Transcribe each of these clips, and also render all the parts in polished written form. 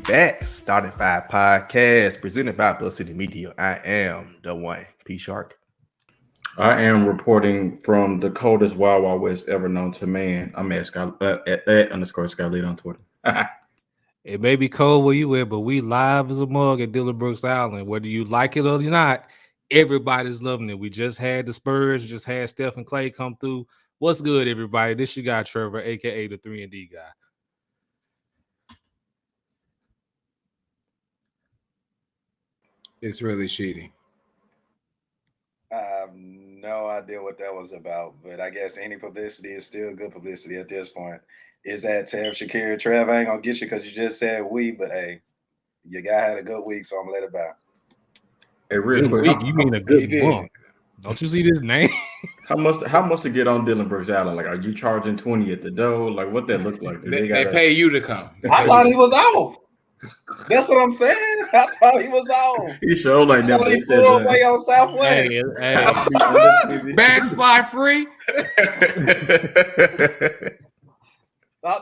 back. Starting Five Podcast, presented by Bluff City Media. I am the one, P Shark. I am reporting from the coldest Wild Wild West ever known to man. I'm at @_Skylead on Twitter. It may be cold where you at, but we live as a mug at Dillon Brooks Island. Whether you like it or not, everybody's loving it. We just had the Spurs, just had Steph and Clay come through. What's good, everybody? This your guy Trevor, aka the 3&D guy. It's really cheating. I have no idea what that was about, but I guess any publicity is still good publicity at this point. Is that Tev, Shakira, Trev? I ain't gonna get you because you just said we, but hey, your guy had a good week, so I'm gonna let it bow. Hey, real Good quick, week. You mean a good month? Don't you see this name? How much to get on Dillon Brooks Island? Like, are you charging 20 at the door? Like, what that look like? They pay you to come. I thought he was off. That's what I'm saying. I thought he was off. He showed like that. He flew away on Southwest. Hey. Bags fly free.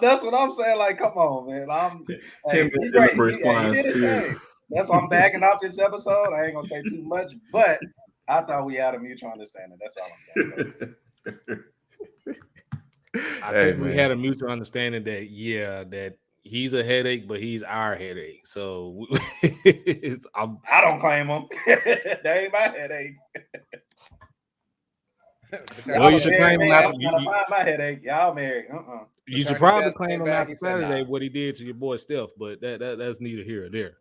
That's what I'm saying. Like, come on, man. He did his thing. That's why I'm backing up this episode. I ain't gonna say too much, but I thought we had a mutual understanding. That's all I'm saying. I think we had a mutual understanding that he's a headache, but he's our headache. So I don't claim him. That ain't my headache. Well, you should claim him after my headache. Y'all married. You should probably claim him after Saturday what he did to your boy Steph, but that's neither here or there.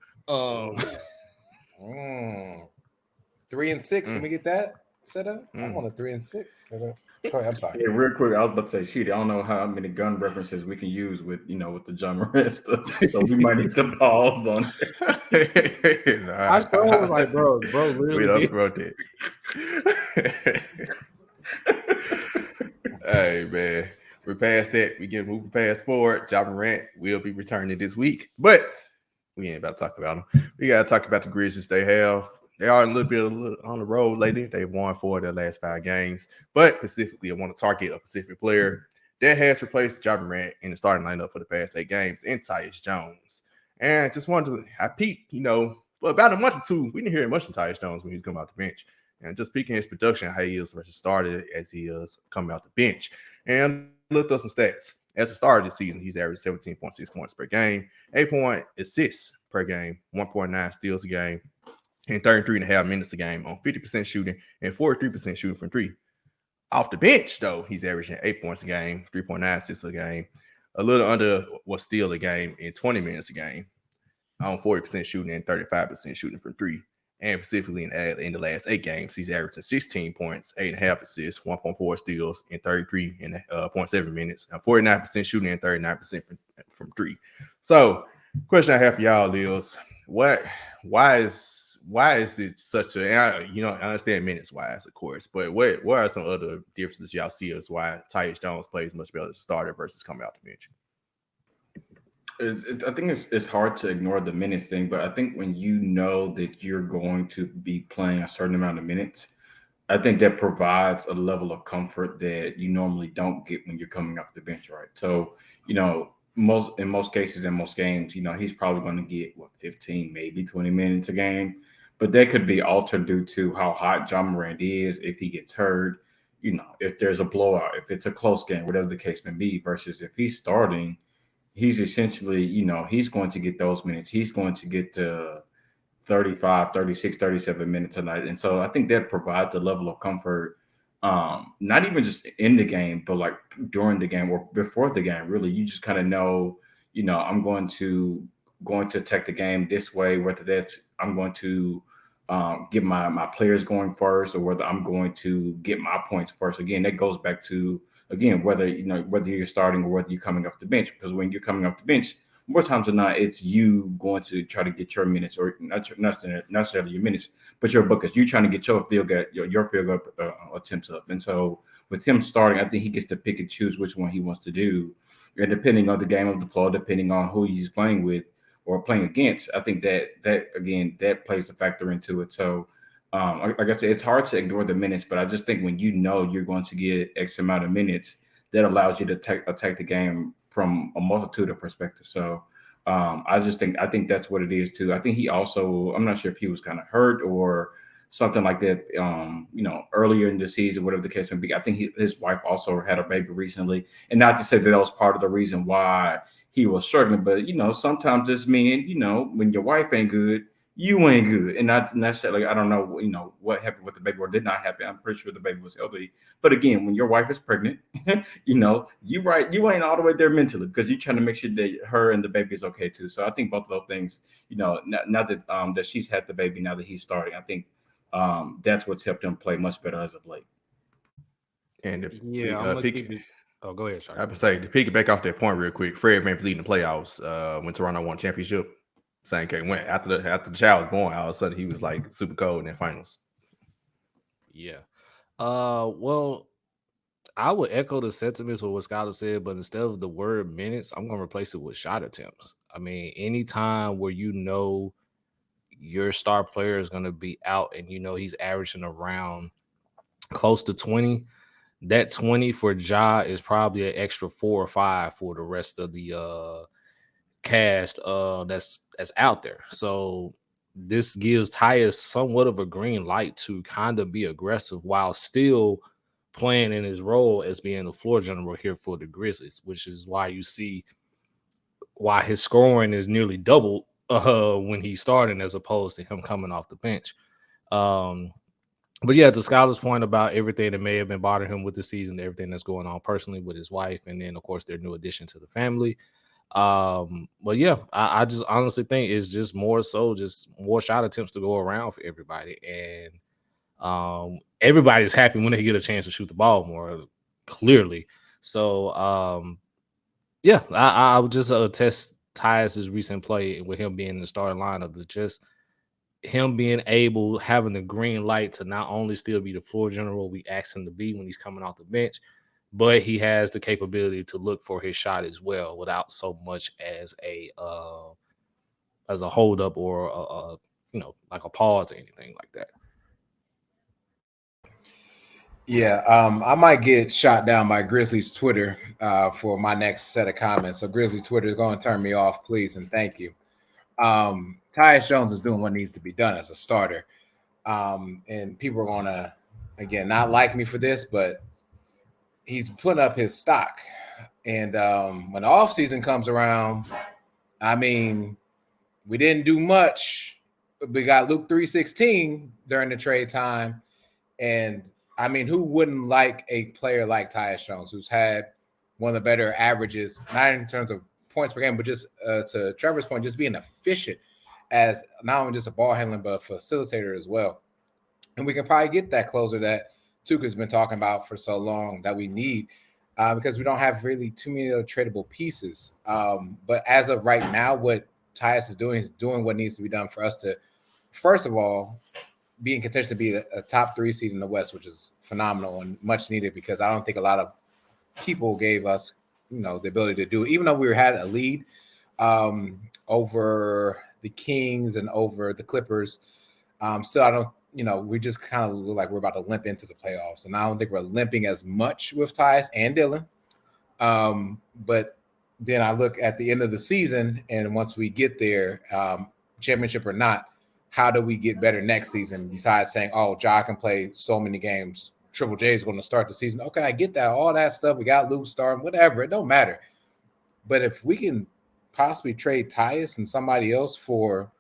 3-6. Can we get that set up? I want a 3-6 set up. Oh, I'm sorry. Yeah, real quick, I was about to say, shit, I don't know how many gun references we can use with the Ja Morant stuff, so we might need to pause on it. I was like, bro, literally. We don't wrote it. Hey, man. We're past that. We get moving past forward. Ja Morant will be returning this week, but we ain't about to talk about them. We got to talk about the Grizzlies. They are a little bit on the road lately. They've won 4 of their last 5 games, but specifically, I want to target a specific player that has replaced Ja Morant in the starting lineup for the past 8 games in Tyus Jones. And just wanted to, I peeked, for about a month or two, we didn't hear much from Tyus Jones when he was coming out the bench. And just peeking his production, how he is versus started as he is coming out the bench. And looked up some stats. As a starter this season, he's averaged 17.6 points per game, 8 assists per game, 1.9 steals a game, and 33.5 minutes a game on 50% shooting and 43% shooting from 3. Off the bench, though, he's averaging 8 points a game, 3.9 assists a game, a little under what steal a game in 20 minutes a game on 40% shooting and 35% shooting from 3. And specifically in the last 8 games, he's averaging 16 points, 8.5 assists, 1.4 steals in 33.7 minutes, and 49% shooting and 39% from 3. So, question I have for y'all is, why is it such a, I understand minutes wise, of course, but what are some other differences y'all see as why Tyus Jones plays much better as a starter versus coming out the bench? I think it's hard to ignore the minutes thing, but I think when you know that you're going to be playing a certain amount of minutes, I think that provides a level of comfort that you normally don't get when you're coming off the bench, right? So, in most cases, in most games, he's probably going to get 15, maybe 20 minutes a game, but that could be altered due to how hot Ja Morant is, if he gets hurt, if there's a blowout, if it's a close game, whatever the case may be, versus if he's starting, he's essentially, he's going to get those minutes. He's going to get to 35, 36, 37 minutes a night. And so I think that provides a level of comfort, not even just in the game, but like during the game or before the game, really. You just kind of know, I'm going to attack the game this way, whether that's I'm going to get my players going first or whether I'm going to get my points first. Again, that goes back to, whether you're starting or whether you're coming off the bench, because when you're coming off the bench, more times than not, it's you going to try to get your minutes, or not necessarily your minutes, but your buckets. You're trying to get your field goal attempts up. And so with him starting, I think he gets to pick and choose which one he wants to do, and depending on the game of the floor, depending on who he's playing with or playing against, I think that plays a factor into it. So. Like I said, it's hard to ignore the minutes, but I just think when you're going to get X amount of minutes, that allows you to attack the game from a multitude of perspectives. So I think that's what it is too. I think he also, I'm not sure if he was kind of hurt or something like that, earlier in the season, whatever the case may be. I think his wife also had a baby recently, and not to say that was part of the reason why he was struggling, but sometimes this men, when your wife ain't good, you ain't good, and not necessarily. I don't know, what happened with the baby or did not happen. I'm pretty sure the baby was healthy, but again, when your wife is pregnant, you ain't all the way there mentally because you're trying to make sure that her and the baby is okay too. So I think both of those things, now that that she's had the baby, now that he's starting, I think that's what's helped him play much better as of late. And I'm gonna keep it. Oh, go ahead, Shark. I would say to piggyback off that point real quick. Fred VanVleet leading the playoffs when Toronto won championship. Same case went after the child was born. All of a sudden, he was like super cold in the finals. Yeah. Well, I would echo the sentiments with what Skylar said, but instead of the word minutes, I'm gonna replace it with shot attempts. I mean, anytime where your star player is gonna be out and he's averaging around close to 20. That 20 for Ja is probably an extra 4 or 5 for the rest of the cast that's out there. So this gives Tyus somewhat of a green light to kind of be aggressive while still playing in his role as being the floor general here for the Grizzlies, which is why you see why his scoring is nearly doubled when he's starting as opposed to him coming off the bench. But yeah, to Skylar's point about everything that may have been bothering him with the season, everything that's going on personally with his wife, and then of course their new addition to the family. But yeah, I just honestly think it's just more shot attempts to go around for everybody, and everybody's happy when they get a chance to shoot the ball more clearly. So yeah, I would just test Tyus' recent play with him being in the starting lineup, but just him being able, having the green light to not only still be the floor general we asked him to be when he's coming off the bench, but he has the capability to look for his shot as well without so much as a hold up or like a pause or anything like that. Yeah, I might get shot down by Grizzlies Twitter for my next set of comments. So Grizzlies Twitter is going to turn me off, please, and thank you. Tyus Jones is doing what needs to be done as a starter. And people are going to, again, not like me for this, but he's putting up his stock. And when the offseason comes around, I mean, we didn't do much. We got Luke 316 during the trade time. And I mean, who wouldn't like a player like Tyus Jones, who's had one of the better averages, not in terms of points per game, but just to Trevor's point, just being efficient as not only just a ball handler, but a facilitator as well. And we can probably get that closer that Tuca's been talking about for so long that we need because we don't have really too many other tradable pieces. But as of right now, what Tyus is doing what needs to be done for us to, first of all, be in contention to be a top 3 seed in the West, which is phenomenal and much needed because I don't think a lot of people gave us, the ability to do it, even though we had a lead over the Kings and over the Clippers. Still, I don't, we just kind of look like we're about to limp into the playoffs, and I don't think we're limping as much with Tyus and Dylan. But then I look at the end of the season, and once we get there, championship or not, how do we get better next season besides saying, oh, Ja can play so many games, Triple J is going to start the season. Okay, I get that, all that stuff. We got Luke starting, whatever. It don't matter. But if we can possibly trade Tyus and somebody else for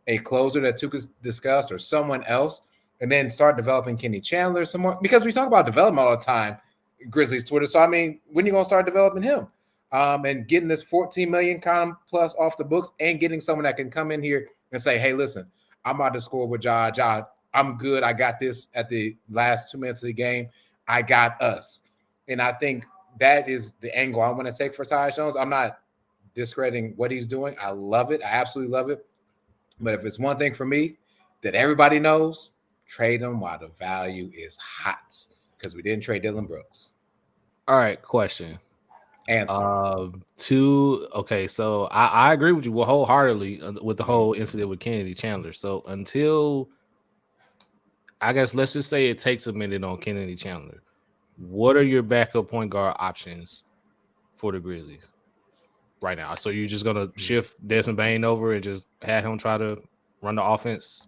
a closer that Tuca discussed or someone else, and then start developing Kenny Chandler some more, because we talk about development all the time, Grizzlies Twitter. So, I mean, when are you going to start developing him? And getting this $14 million plus off the books and getting someone that can come in here and say, hey, listen, I'm about to score with Ja. I'm good. I got this at the last 2 minutes of the game. I got us. And I think that is the angle I want to take for Tyus Jones. I'm not discrediting what he's doing. I love it. I absolutely love it. But if it's one thing for me that everybody knows, trade him while the value is hot, because we didn't trade Dylan Brooks. All right, question. Answer. Okay, so I agree with you wholeheartedly with the whole incident with Kennedy Chandler. So until, I guess, let's just say it takes a minute on Kennedy Chandler, what are your backup point guard options for the Grizzlies? right now. So you're just gonna shift Desmond Bane over and just have him try to run the offense.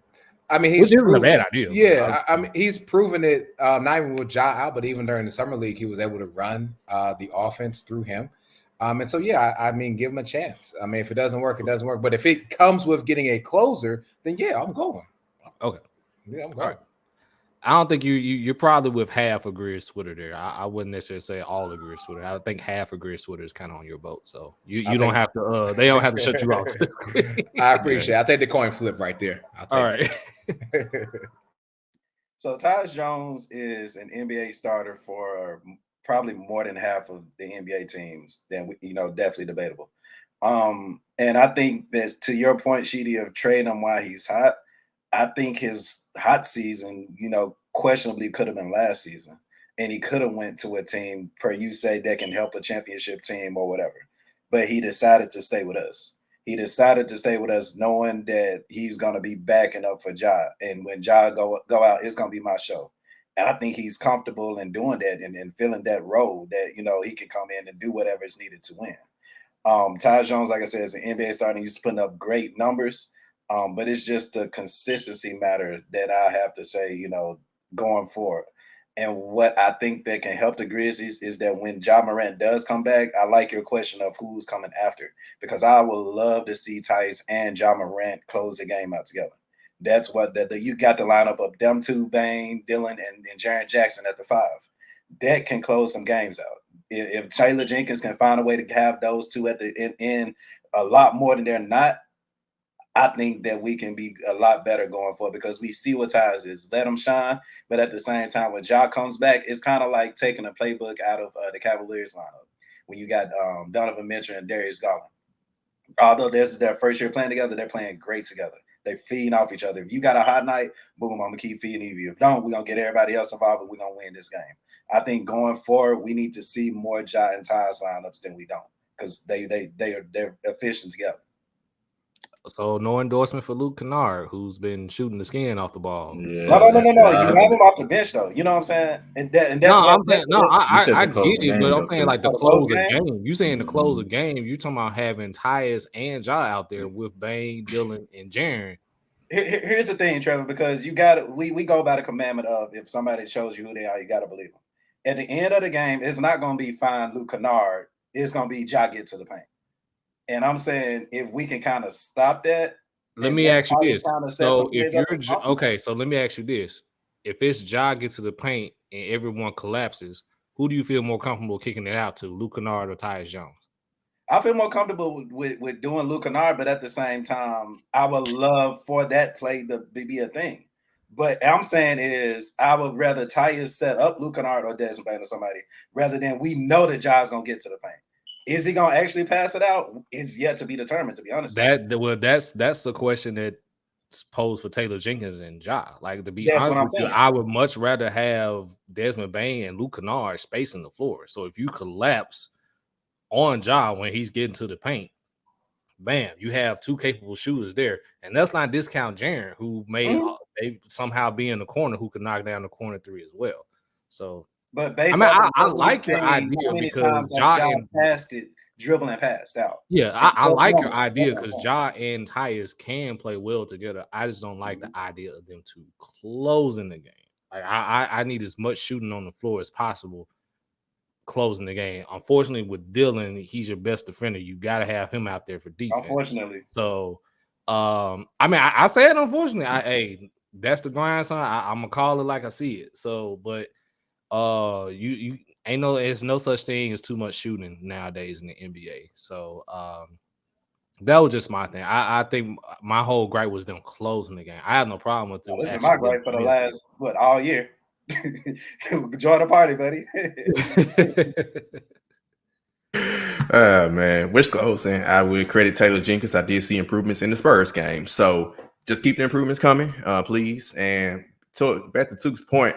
I mean, Which isn't a bad idea. Yeah, I mean, he's proven it. Not even with Ja out, but even during the summer league, he was able to run the offense through him. And so, yeah, I mean, give him a chance. I mean, if it doesn't work, it doesn't work. But if it comes with getting a closer, then yeah, I'm going. Okay, yeah, I'm going. All right. I don't think you're probably with half of Grizz Twitter there. I wouldn't necessarily say all of Grizz Twitter. I think half of Grizz Twitter is kind of on your boat. So you don't have to. They don't have to shut you off. I appreciate it. I'll take the coin flip right there. All right. So Tyus Jones is an NBA starter for probably more than half of the NBA teams. Then definitely debatable. And I think that to your point, Sheedy, of trading him while he's hot, I think his hot season, questionably could have been last season, and he could have went to a team, per you say, that can help a championship team or whatever. But he decided to stay with us. He decided to stay with us, knowing that he's gonna be backing up for Ja, and when Ja go out, it's gonna be my show. And I think he's comfortable in doing that and filling that role that he can come in and do whatever is needed to win. Tyus Jones, like I said, is an NBA starter. He's putting up great numbers. But it's just a consistency matter that I have to say, going forward. And what I think that can help the Grizzlies is that when Ja Morant does come back, I like your question of who's coming after, because I would love to see Tyus and Ja Morant close the game out together. That's what you got the lineup of them two, Bane, Dillon, and Jaren Jackson at the 5. That can close some games out. If Taylor Jenkins can find a way to have those two at the end a lot more than they're not, I think that we can be a lot better going forward, because we see what Tyus is. Let him shine. But at the same time, when Ja comes back, it's kind of like taking a playbook out of the Cavaliers lineup when you got Donovan Mitchell and Darius Garland. Although this is their first year playing together, they're playing great together. They feed off each other. If you got a hot night, boom, I'm going to keep feeding you. If don't, we're going to get everybody else involved, and we're going to win this game. I think going forward, we need to see more Ja and Tyus lineups than we don't, because they're efficient together. So no endorsement for Luke Kennard, who's been shooting the skin off the ball. Yeah, no. You have him off the bench though. You know what I'm saying? And that's I get it, but I'm saying like the close of game. You saying the close of game? You talking about having Tyus and Ja out there with Bane, Dillon, and Jaren. Here's the thing, Trevor, because you got we go by the commandment of if somebody shows you who they are, you got to believe them. At the end of the game, it's not going to be find Luke Kennard. It's going to be Ja get to the paint. And I'm saying if we can kind of stop that. Let me ask you this. So if you're okay, so let me ask you this. If it's Ja get to the paint and everyone collapses, who do you feel more comfortable kicking it out to, Luke Kennard or Tyus Jones? I feel more comfortable with doing Luke Kennard, but at the same time, I would love for that play to be a thing. But I'm saying is I would rather Tyus set up Luke Kennard or Desmond Bane or somebody, rather than we know that Ja's going to get to the paint. Is he going to actually pass it out? It's yet to be determined, to be honest. That's the question that's posed for Taylor Jenkins and Ja. Like, to be honest with you, I would much rather have Desmond Bane and Luke Kennard spacing the floor. So if you collapse on Ja when he's getting to the paint, bam, you have two capable shooters there. And let's not discount Jaren, who may somehow be in the corner, who could knock down the corner 3 as well. So, but based I like your idea because Ja passed it, dribbling and passed out. Yeah, I like your idea because Ja and Tyus can play well together. I just don't like the idea of them two closing the game. Like I need as much shooting on the floor as possible closing the game. Unfortunately, with Dillon, he's your best defender. You got to have him out there for defense. Unfortunately. So, I say it unfortunately. Hey, that's the grind, son. I'm going to call it like I see it. So, but you ain't there's no such thing as too much shooting nowadays in the NBA. So that was just my thing. I think my whole gripe was them closing the game. I have no problem with it. This is my gripe for the last all year. Join the party, buddy. Man, which goes, and I would credit Taylor Jenkins. I did see improvements in the Spurs game, so just keep the improvements coming, please. And so back to Tuke's point,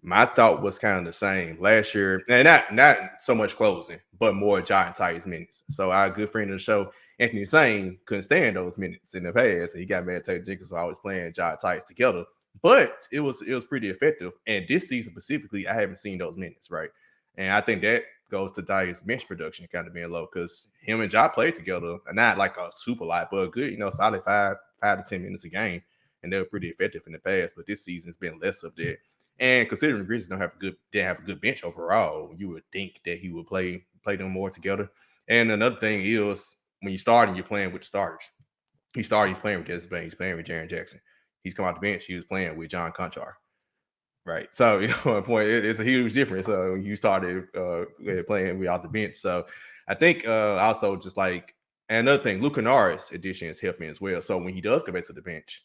my thought was kind of the same last year, and not so much closing, but more Ja and Tyus minutes. So our good friend of the show, Anthony Sane, couldn't stand those minutes in the past, and he got mad at Taylor Jenkins for always playing Ja and Tyus together. But it was pretty effective. And this season specifically, I haven't seen those minutes, right? And I think that goes to Tyus' bench production kind of being low because him and Ja played together, and not like a super lot, but a good, solid 5 to 10 minutes a game, and they were pretty effective in the past. But this season's been less of that. And considering the Grizzlies didn't have a good bench overall, you would think that he would play them more together. And another thing is when you start and you're playing with the starters. He's playing with Desmond Bain, he's playing with Jaren Jackson. He's come out the bench, he was playing with John Conchar. Right. So, at a point, it's a huge difference. So you started playing without the bench. So I think also just like another thing, Luke Kennard's addition is helping as well. So when he does go back to the bench,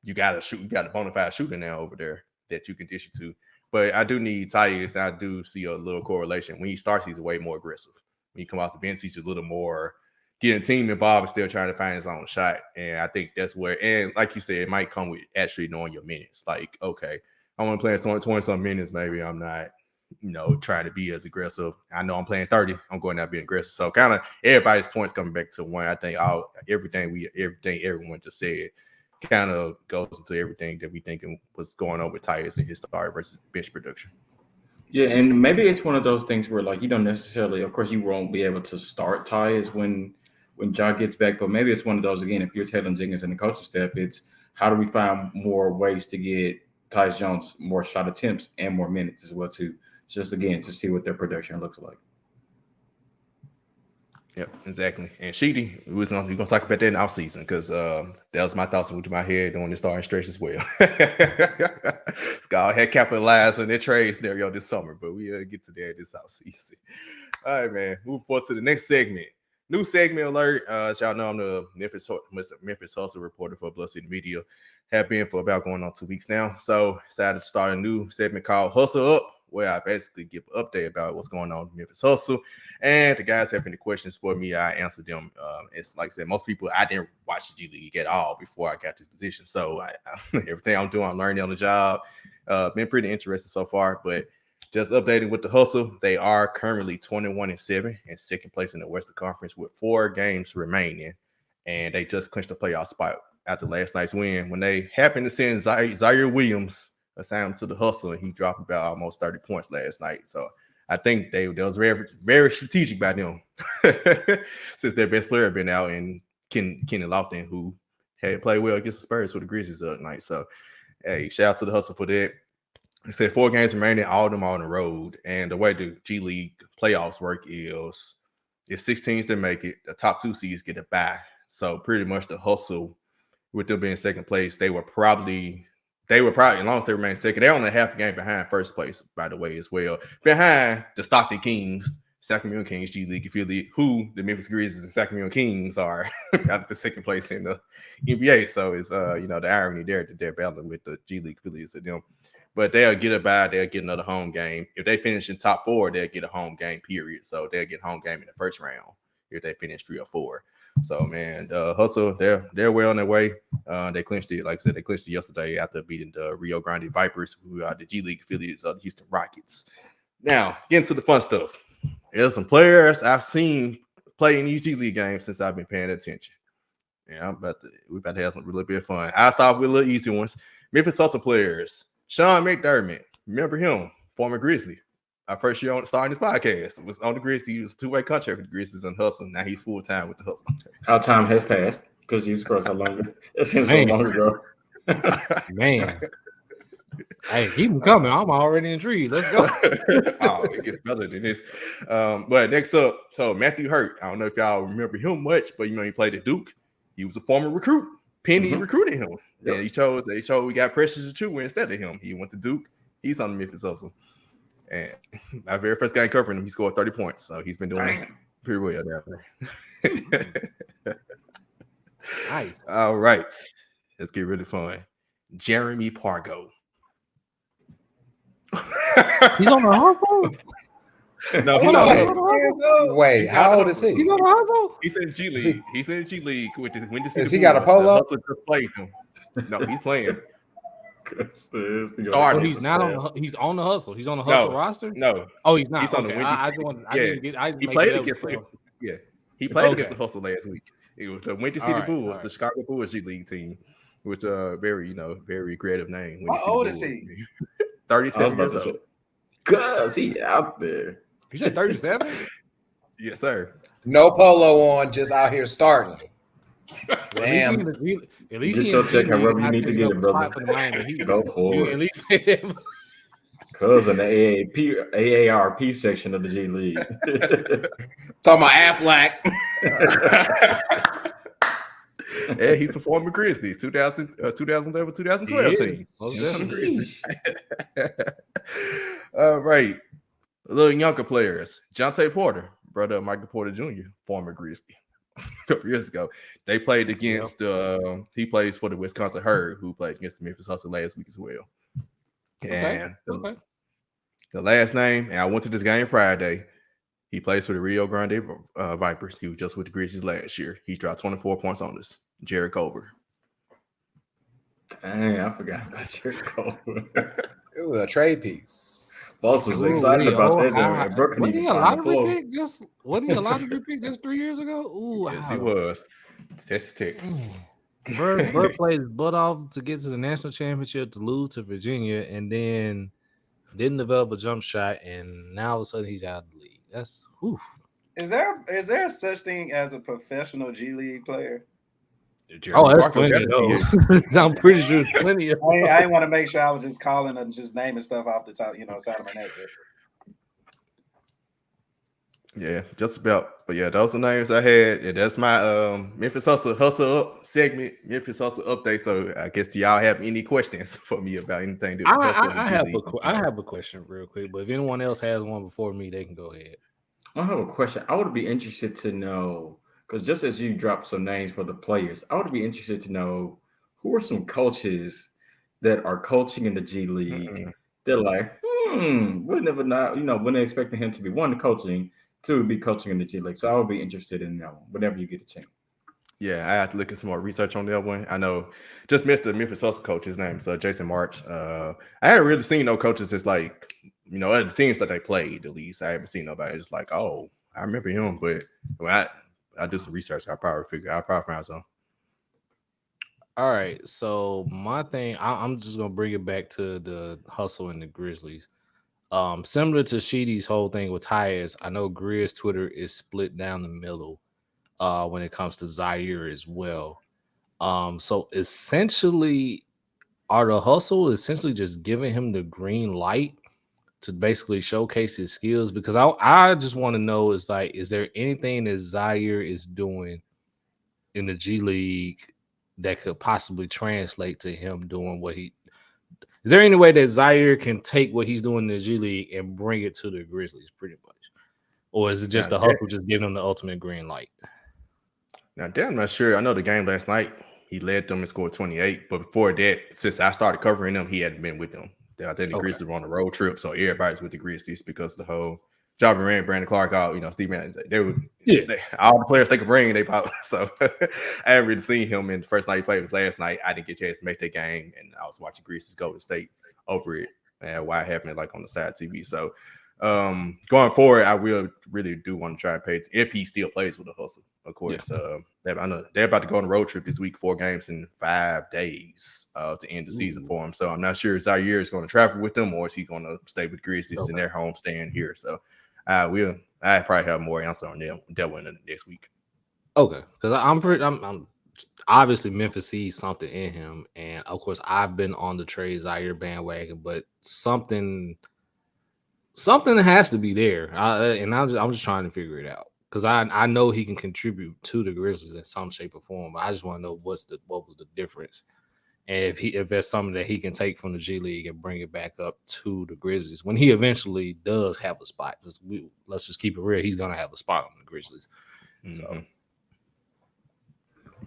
you got a bona fide shooter now over there that you can dish it to. But I do need Tyus. I do see a little correlation. When he starts, he's way more aggressive. When he come off the bench, he's a little more getting the team involved and still trying to find his own shot. And I think that's where, and like you said, it might come with actually knowing your minutes. Like, okay, I want to play 20-some minutes. Maybe I'm not, trying to be as aggressive. I know I'm playing 30. I'm going out being aggressive. So kind of everybody's points coming back to one. I think everything everyone just said kind of goes into everything that we thinking was going on with Tyus and his start versus bench production. Yeah, and maybe it's one of those things where like you don't necessarily, of course, you won't be able to start Tyus when Ja gets back, but maybe it's one of those again. If you're Taylor Jenkins and the coaching staff, it's how do we find more ways to get Tyus Jones more shot attempts and more minutes as well too. Just again to see what their production looks like. Yep, exactly. And Sheedy, we're gonna talk about that in off season because that was my thoughts into my head during the starting stretch as well. Scott had capitalized on their trade scenario this summer, but we get to that this off season. All right, man. Move forward to the next segment. New segment alert. As y'all know, I'm the Memphis Hustle reporter for Bluff City Media. Have been for about going on 2 weeks now. So decided to start a new segment called Hustle Up, where I basically give an update about what's going on with Memphis Hustle. And the guys have any questions for me, I answer them. It's like I said, most people, I didn't watch the G League at all before I got this position. So everything I'm doing, I'm learning on the job. Been pretty interesting so far, but just updating with the Hustle. They are currently 21-7 and second place in the Western Conference with 4 games remaining. And they just clinched the playoff spot after last night's win when they happened to send Zaire Williams assigned him to the Hustle, and he dropped about almost 30 points last night. So I think that was very, very strategic by them since their best player had been out, and Kenny Lofton, who had played well against the Spurs for the Grizzlies the other night. So, hey, shout out to the Hustle for that. They said 4 games remaining, all of them on the road. And the way the G League playoffs work is 6 teams that make it. The top 2 seeds get a bye. So pretty much the Hustle, with them being second place, they were probably, as long as they remain second, they're only half a game behind first place, by the way, as well. Behind the Stockton Kings, Sacramento Kings, G League affiliate, who the Memphis Grizzlies and Sacramento Kings are out the second place in the NBA. So it's the irony there that they're battling with the G League affiliates of them. But they'll get a bye, they'll get another home game. If they finish in top 4, they'll get a home game, period. So they'll get home game in the first round if they finish 3 or 4. So, man, Hustle, they're well on their way. They clinched it, like I said, they clinched it yesterday after beating the Rio Grande Vipers, who are the G League affiliates of the Houston Rockets. Now, getting to the fun stuff. There's some players I've seen play in these G League games since I've been paying attention. Yeah, we're about to have some really bit of fun. I'll start with a little easy ones. Memphis Hustle players. Sean McDermott, remember him, former Grizzly. Our first year starting this podcast was on the Grizzlies. He was a 2-way contract with the Grizzlies and Hustle. Now he's full time with the Hustle. How time has passed, because Jesus Christ, how long? It seems so long ago. Man. Hey, keep him coming. I'm already intrigued. Let's go. Oh, it gets better than this. But next up, so Matthew Hurt. I don't know if y'all remember him much, but he played at Duke. He was a former recruit. Penny recruited him. Yep. And they chose we got Precious Achua instead of him. He went to Duke. He's on the Memphis Hustle. And my very first game covering him, he scored 30 points. So he's been doing pretty well down there. Nice. All right. Let's get really fun. Jeremy Pargo. He's on the Hustle? No, he's not. Wait, how old is he? He's on the Hustle? He's in G League. He's in G League with the Has he got a polo? Played him. No, he's playing. So he's not on. He's on the Hustle. He's on the Hustle roster. No. Oh, he's not. He's on the Windy City. He played against the. Yeah, he played against the Hustle last week. It was the Windy City Bulls, the Chicago Bulls G League team, which very very creative name. How old is he? 37 years old. Cause he out there. You said 37? Yes, sir. No polo on, just out here starting. Damn. At least Get he your in the check G however League, you not need to taking get up it, a brother. spot for the Miami Heat. Go for You it. at least Cuz in the AARP section of the G League. Talking about Aflac. Yeah, he's a former Grizzly, 2011, 2012 team. Most He's from definitely. Grizzly. All right. A little younger players. Jonte Porter, brother of Michael Porter Jr., former Grizzly. A couple years ago. They played against he plays for the Wisconsin Herd, who played against the Memphis Hustle last week as well. And the last name, and I went to this game Friday. He plays for the Rio Grande Vipers. He was just with the Grizzlies last year. He dropped 24 points on us. Jared Culver. Dang, I forgot about Jared Culver. It was a trade piece. Boss was excited about that. Wasn't he a lottery pick? Wasn't he a lottery pick just 3 years ago? Ooh, yes, he was. Texas Tech. Bird played his butt off to get to the national championship, to lose to Virginia, and then didn't develop a jump shot, and now all of a sudden he's out of the league. That's oof. Is there such thing as a professional G League player? There's plenty of those. I'm pretty sure there's plenty of those. I want to make sure I was just calling and just naming stuff off the top, side of my neck. Yeah, just about. But yeah, those are the names I had. And that's my Memphis Hustle Up segment, Memphis Hustle update. So I guess do y'all have any questions for me about anything? I have a question real quick, but if anyone else has one before me, they can go ahead. I have a question. I would be interested to know, because just as you dropped some names for the players, I would be interested to know who are some coaches that are coaching in the G League. Mm-hmm. They're like, wouldn't expecting him to be one coaching, two be coaching in the G League. So I would be interested in that one whenever you get a chance. Yeah, I have to look at some more research on that one. I know just missed the Memphis Hustle coach. His name is Jason March. I haven't really seen no coaches that's like, other teams that they played, at least. I haven't seen nobody just like, oh, I remember him. But when I do some research, I'll probably find some. All right. So my thing, I'm just going to bring it back to the Hustle and the Grizzlies. Similar to Sheedy's whole thing with Tyus, I know Grizz Twitter is split down the middle when it comes to Zaire as well. So essentially, are the Hustle essentially just giving him the green light to basically showcase his skills? Because I just want to know is there anything that Zaire is doing in the G League that could possibly translate to him doing what he? Is there any way that Zaire can take what he's doing in the G League and bring it to the Grizzlies, pretty much, or is it just the Hustle just giving him the ultimate green light? Now, damn, I'm not sure. I know the game last night, he led them and scored 28. But before that, since I started covering them, he hadn't been with them. I think the Grizzlies were on a road trip, so everybody's with the Grizzlies because the whole Ja Morant, Brandon Clark, Steve Mann, all the players they could bring, they pop. So I haven't really seen him in the first night he played was last night. I didn't get a chance to make that game, and I was watching Grizzlies go to state over it, and why it happened on the side TV. So going forward, I really do want to try and pay if he still plays with the Hustle. Of course, I know they're about to go on a road trip this week, 4 games in 5 days to end the season for him. So I'm not sure if Zaire is going to travel with them or is he going to stay with Grizzlies in their home stand here. So I probably have more answer on that one in the next week. Okay, because I'm obviously Memphis sees something in him, and of course I've been on the trade Zaire bandwagon, but something has to be there, and I'm just trying to figure it out because I know he can contribute to the Grizzlies in some shape or form. But I just want to know what was the difference, and if there's something that he can take from the G League and bring it back up to the Grizzlies when he eventually does have a spot. Let's just keep it real; he's gonna have a spot on the Grizzlies. Mm-hmm. So.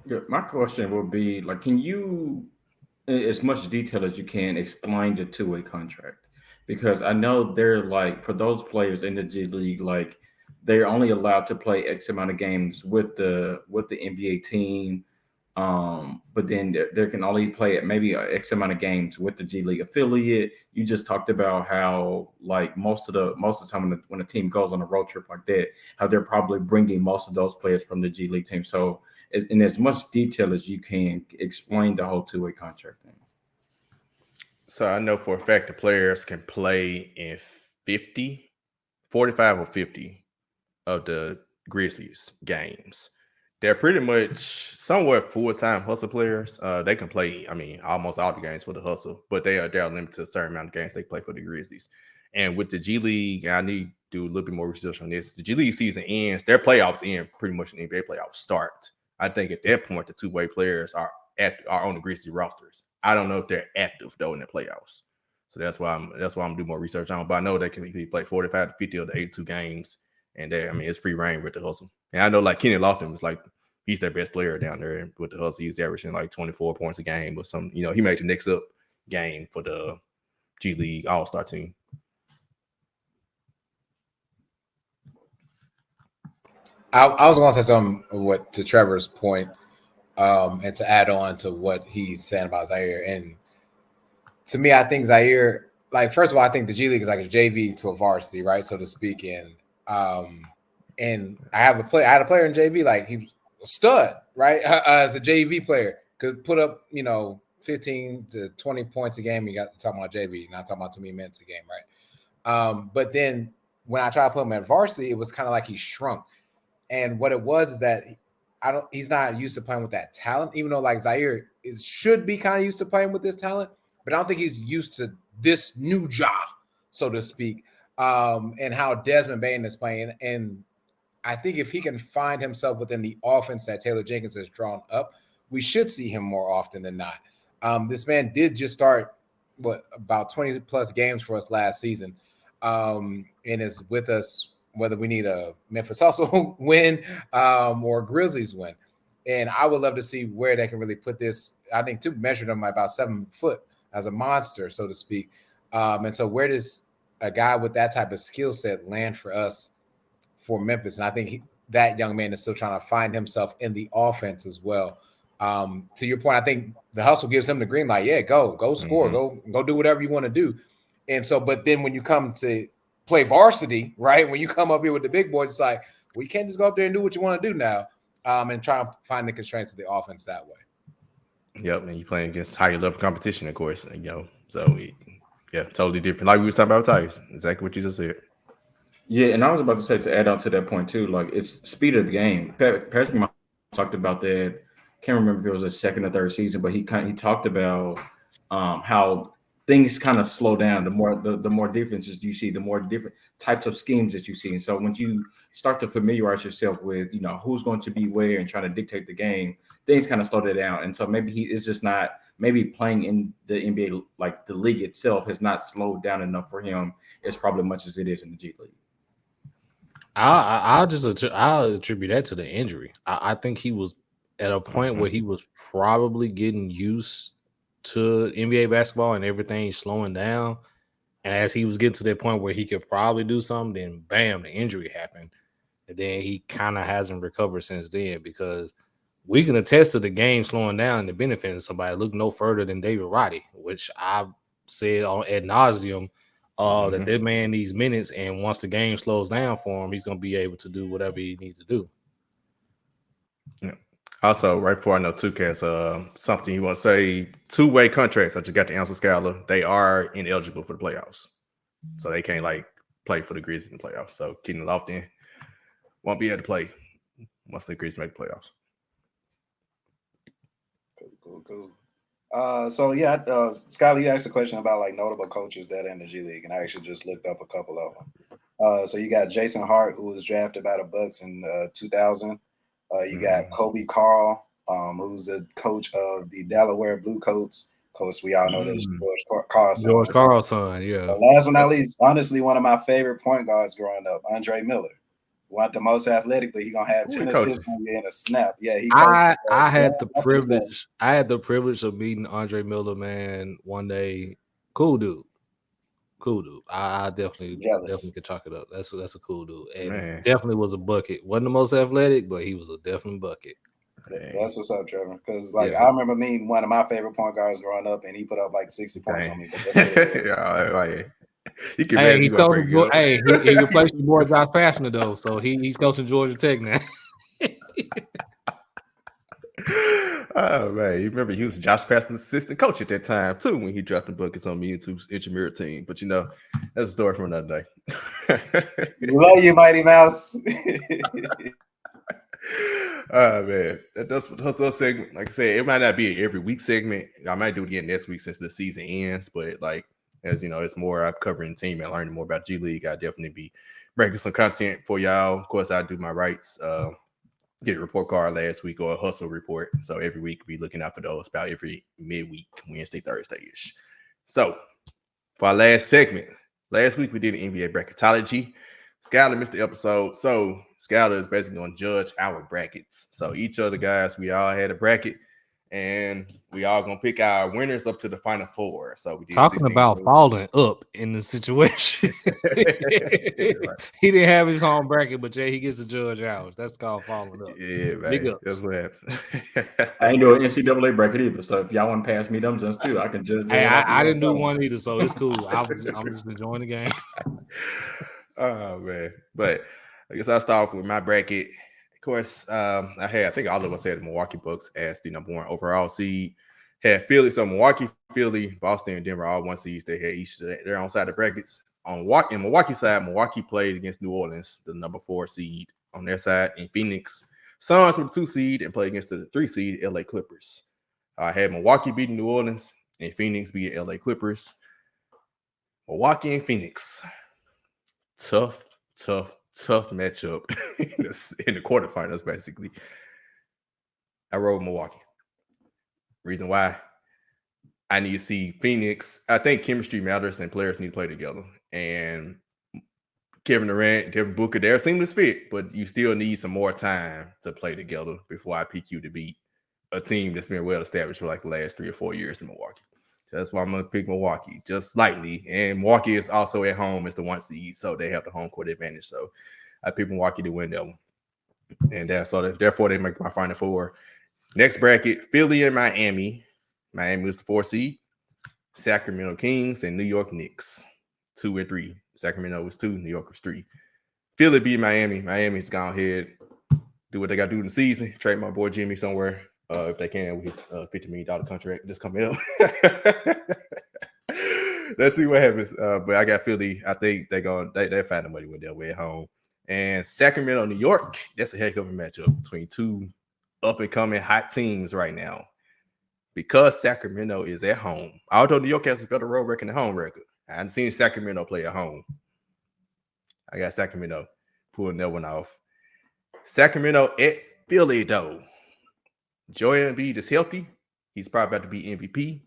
Yeah, my question would be can you, as much detail as you can, explain the 2-way contract? Because I know they're for those players in the G League, they're only allowed to play X amount of games with the NBA team, but then they can only play at maybe X amount of games with the G League affiliate. You just talked about how most of the time when a team goes on a road trip like that, how they're probably bringing most of those players from the G League team. So in as much detail as you can, explain the whole 2-way contract thing. So I know for a fact the players can play in 50 45 or 50 of the Grizzlies games. They're pretty much somewhat full-time hustle players. They can play, almost all the games for the hustle, but they are limited to a certain amount of games they play for the Grizzlies. And with the G League, I need to do a little bit more research on this. The G League season ends, their playoffs end pretty much when the NBA playoffs start. I think at that point, the two-way players are on the Grizzlies rosters. I don't know if they're active though in the playoffs. So that's why I'm gonna do more research on. But I know they can play 45 to 50 of the 82 games. And it's free reign with the hustle. And I know like Kenny Lofton was like, he's their best player down there with the hustle. He's averaging like 24 points a game or something. He made the next up game for the G League All-Star team. I was going to say something to Trevor's point, and to add on to what he's saying about Zaire. And to me, I think Zaire, like, first of all, I think the G League is like a JV to a varsity, right, so to speak. And I had a player in JV, like he was a stud, right, as a JV player, could put up 15 to 20 points a game. You got talking about JV, not talking about 2 minutes a game, right? But then when I tried to put him at varsity, it was kind of like he shrunk. And what it was is that he's not used to playing with that talent, even though like Zaire should be kind of used to playing with this talent, but I don't think he's used to this new job, so to speak, and how Desmond Bane is playing. And I think if he can find himself within the offense that Taylor Jenkins has drawn up, we should see him more often than not. This man did just start about 20 plus games for us last season, and is with us whether we need a Memphis Hustle win or Grizzlies win. And I would love to see where they can really put this. I think to measure them about 7 foot as a monster, so to speak. And so where does a guy with that type of skill set land for us for Memphis? And I think that young man is still trying to find himself in the offense as well. To your point, I think the hustle gives him the green light. Yeah, go score, go do whatever you want to do. And so, but then when you come to play varsity, right? When you come up here with the big boys, it's like, well, you can't just go up there and do what you want to do now, and try and find the constraints of the offense that way. Yep, and you're playing against higher level competition, of course. So totally different. Like we was talking about Tyus, exactly what you just said. Yeah, and I was about to say, to add on to that point too, like it's speed of the game. Patrick talked about that. Can't remember if it was his second or third season, but he talked about how things kind of slow down. The more differences you see, the more different types of schemes that you see. And so when you start to familiarize yourself with, who's going to be where and trying to dictate the game, things kind of slow that down. And so maybe he is just not, maybe playing in the NBA, like the league itself has not slowed down enough for him as probably much as it is in the G League. I'll attribute that to the injury. I think he was at a point where he was probably getting used to NBA basketball and everything slowing down. And as he was getting to that point where he could probably do something, then bam, the injury happened. And then he kind of hasn't recovered since then, because we can attest to the game slowing down and the benefit of somebody. Look no further than David Roddy, which I've said ad nauseum that man needs minutes. And once the game slows down for him, he's going to be able to do whatever he needs to do. Yeah. Also, right before I know Tukas, something you want to say, 2-way contracts. I just got the answer, Skylar. They are ineligible for the playoffs. So they can't play for the Grizzlies in the playoffs. So Kenny Lofton won't be able to play once the Grizzlies make the playoffs. Cool. So Skylar, you asked a question about notable coaches that are in the G League, and I actually just looked up a couple of them. So you got Jason Hart, who was drafted by the Bucks in 2000. You got Kobe Carl, who's the coach of the Delaware Blue Coats. Of course, we all know that's George Carlson. George Carlson, yeah. Last but not least, honestly, one of my favorite point guards growing up, Andre Miller. One the most athletic, but he's gonna have 10 assists in a snap. Yeah, I had the privilege. I had the privilege of meeting Andre Miller, man, one day. Cool dude. I definitely could chalk it up. That's a cool dude, and definitely was a bucket. Wasn't the most athletic, but he was a definite bucket. That's what's up, Trevor. Because I remember meeting one of my favorite point guards growing up, and he put up 60 points on me. He he's coaching. He replaced the boy Josh Pastner though, so he's coaching Georgia Tech now. Oh man, you remember he was Josh Pastner's assistant coach at that time too when he dropped the buckets on me into intramural team. But that's a story for another day. Love you, Mighty Mouse. Oh man, that's what hustle segment. Like I said, it might not be an every week segment. I might do it again next week since the season ends. But like, as you know, it's more I'm covering the team and learning more about G League. I definitely be breaking some content for y'all. Of course, I do my rights. Get a report card last week or a hustle report. So every week be looking out for those about every midweek, Wednesday, Thursday-ish. So for our last segment, last week we did an NBA bracketology. Skyler missed the episode. So Skyler is basically going to judge our brackets. So each of the guys, we all had a bracket, and we all going to pick our winners up to the final four. So we did Talking 16 about moves. falling up in the situation. Right. He didn't have his home bracket, but Jay, he gets to judge ours. That's called falling up. Yeah, Big man. ups. That's what happened. I ain't doing NCAA bracket either. So if y'all want to pass me them just too, I can judge Hey, that. I didn't do one either, so it's cool. I'm just enjoying the game. Oh man, but I guess I'll start off with my bracket. Of course, I think all of us had the Milwaukee Bucks as the number one overall seed. Had Philly, so Milwaukee, Philly, Boston, and Denver all one seeds. They had each their own side of brackets. On Milwaukee side, Milwaukee played against New Orleans, the number 4 seed on their side, and Phoenix Suns were the 2 seed and played against the 3 seed LA Clippers. I had Milwaukee beating New Orleans and Phoenix beating LA Clippers. Milwaukee and Phoenix. Tough matchup in the quarterfinals, basically. I rode Milwaukee. Reason why I need to see Phoenix. I think chemistry matters and players need to play together. And Kevin Durant, Devin Booker, they're a seamless fit, but you still need some more time to play together before I pick you to beat a team that's been well established for like the last 3 or 4 years in Milwaukee. So that's why I'm going to pick Milwaukee just slightly. And Milwaukee is also at home as the 1 seed, so they have the home court advantage. So I pick Milwaukee to win that one. And therefore they make my final four. Next bracket, Philly and Miami. Miami was the 4 seed. Sacramento Kings and New York Knicks, 2 and 3. Sacramento was 2, New York was 3. Philly beat Miami. Miami's gone ahead, do what they got to do in the season. Trade my boy Jimmy somewhere if they can with his $50 million contract just coming up. Let's see what happens. But I got Philly. I think they find the money when they're way at home. And Sacramento, New York. That's a heck of a matchup between 2 up and coming hot teams right now. Because Sacramento is at home, although New York has a better road record than home record, I haven't seen Sacramento play at home. I got Sacramento pulling that one off. Sacramento at Philly, though. Joel Embiid is healthy. He's probably about to be MVP.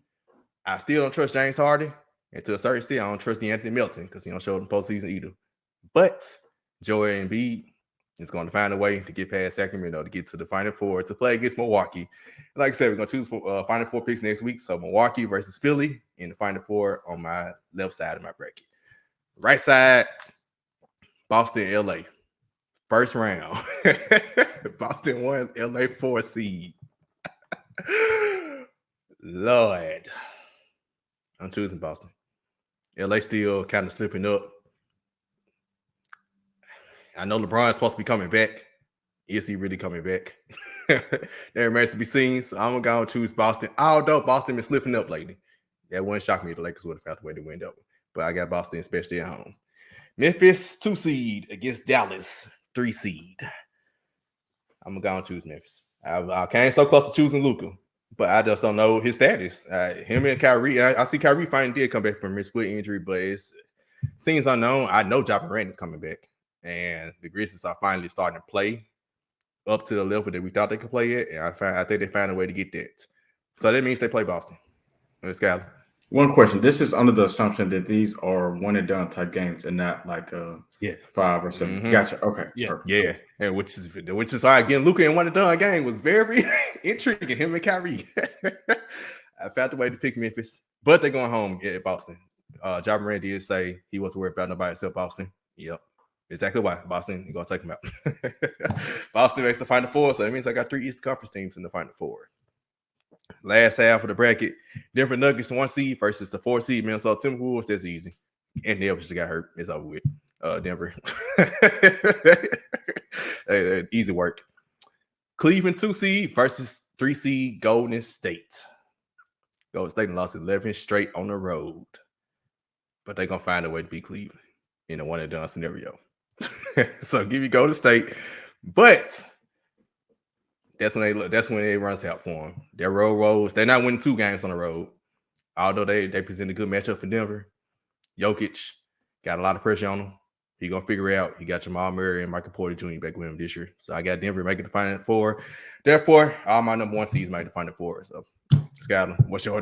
I still don't trust James Harden. And to a certain extent, I don't trust DeAnthony Melton because he don't show up in the postseason either. But Joel Embiid is going to find a way to get past Sacramento to get to the Final Four to play against Milwaukee. And like I said, we're going to choose Final Four picks next week. So Milwaukee versus Philly in the Final Four on my left side of my bracket. Right side, Boston, LA. First round. Boston 1, LA 4 seed. Lord. I'm choosing Boston. LA still kind of slipping up. I know LeBron's supposed to be coming back. Is he really coming back? That remains to be seen. So I'm going to choose Boston. Although Boston been slipping up lately. That wouldn't shock me if the Lakers would have found a way to win that one. But I got Boston, especially at home. Memphis, 2 seed against Dallas, 3 seed. I'm going to choose Memphis. I came so close to choosing Luka, but I just don't know his status. Him and Kyrie, I see Kyrie finally did come back from his foot injury, but it seems unknown. I know Ja Morant is coming back, and the Grizzlies are finally starting to play up to the level that we thought they could play at, and I think they found a way to get that. So that means they play Boston. Let's go. One question. This is under the assumption that these are one and done type games and not like 5 or 7. Mm-hmm. Gotcha. Okay. Yeah. Perfect. Yeah. And which is all right. Again, Luka in one and done game was very intriguing. Him and Kyrie. I found a way to pick Memphis, but they're going home at Boston. Ja Morant did say he wasn't worried about nobody except Boston. Yep. Exactly why. Boston, you're going to take them out. Boston makes the Final Four, so that means I got 3 Eastern Conference teams in the Final Four. Last half of the bracket, Denver Nuggets 1 seed versus the 4 seed Minnesota Timberwolves. That's easy. And Denver just got hurt. It's over with. Denver. Easy work. Cleveland 2 seed versus 3 seed Golden State. Golden State lost 11 straight on the road. But they're going to find a way to beat Cleveland. in a one and done scenario. So give you Golden State, but that's when it runs out for them. Their road rolls. They're not winning 2 games on the road, although they present a good matchup for Denver. Jokic got a lot of pressure on him. He gonna figure it out. He got Jamal Murray and Michael Porter Jr. back with him this year. So I got Denver making the Final Four. Therefore, all my number 1 seeds make the Final Four. So Skyler, what's your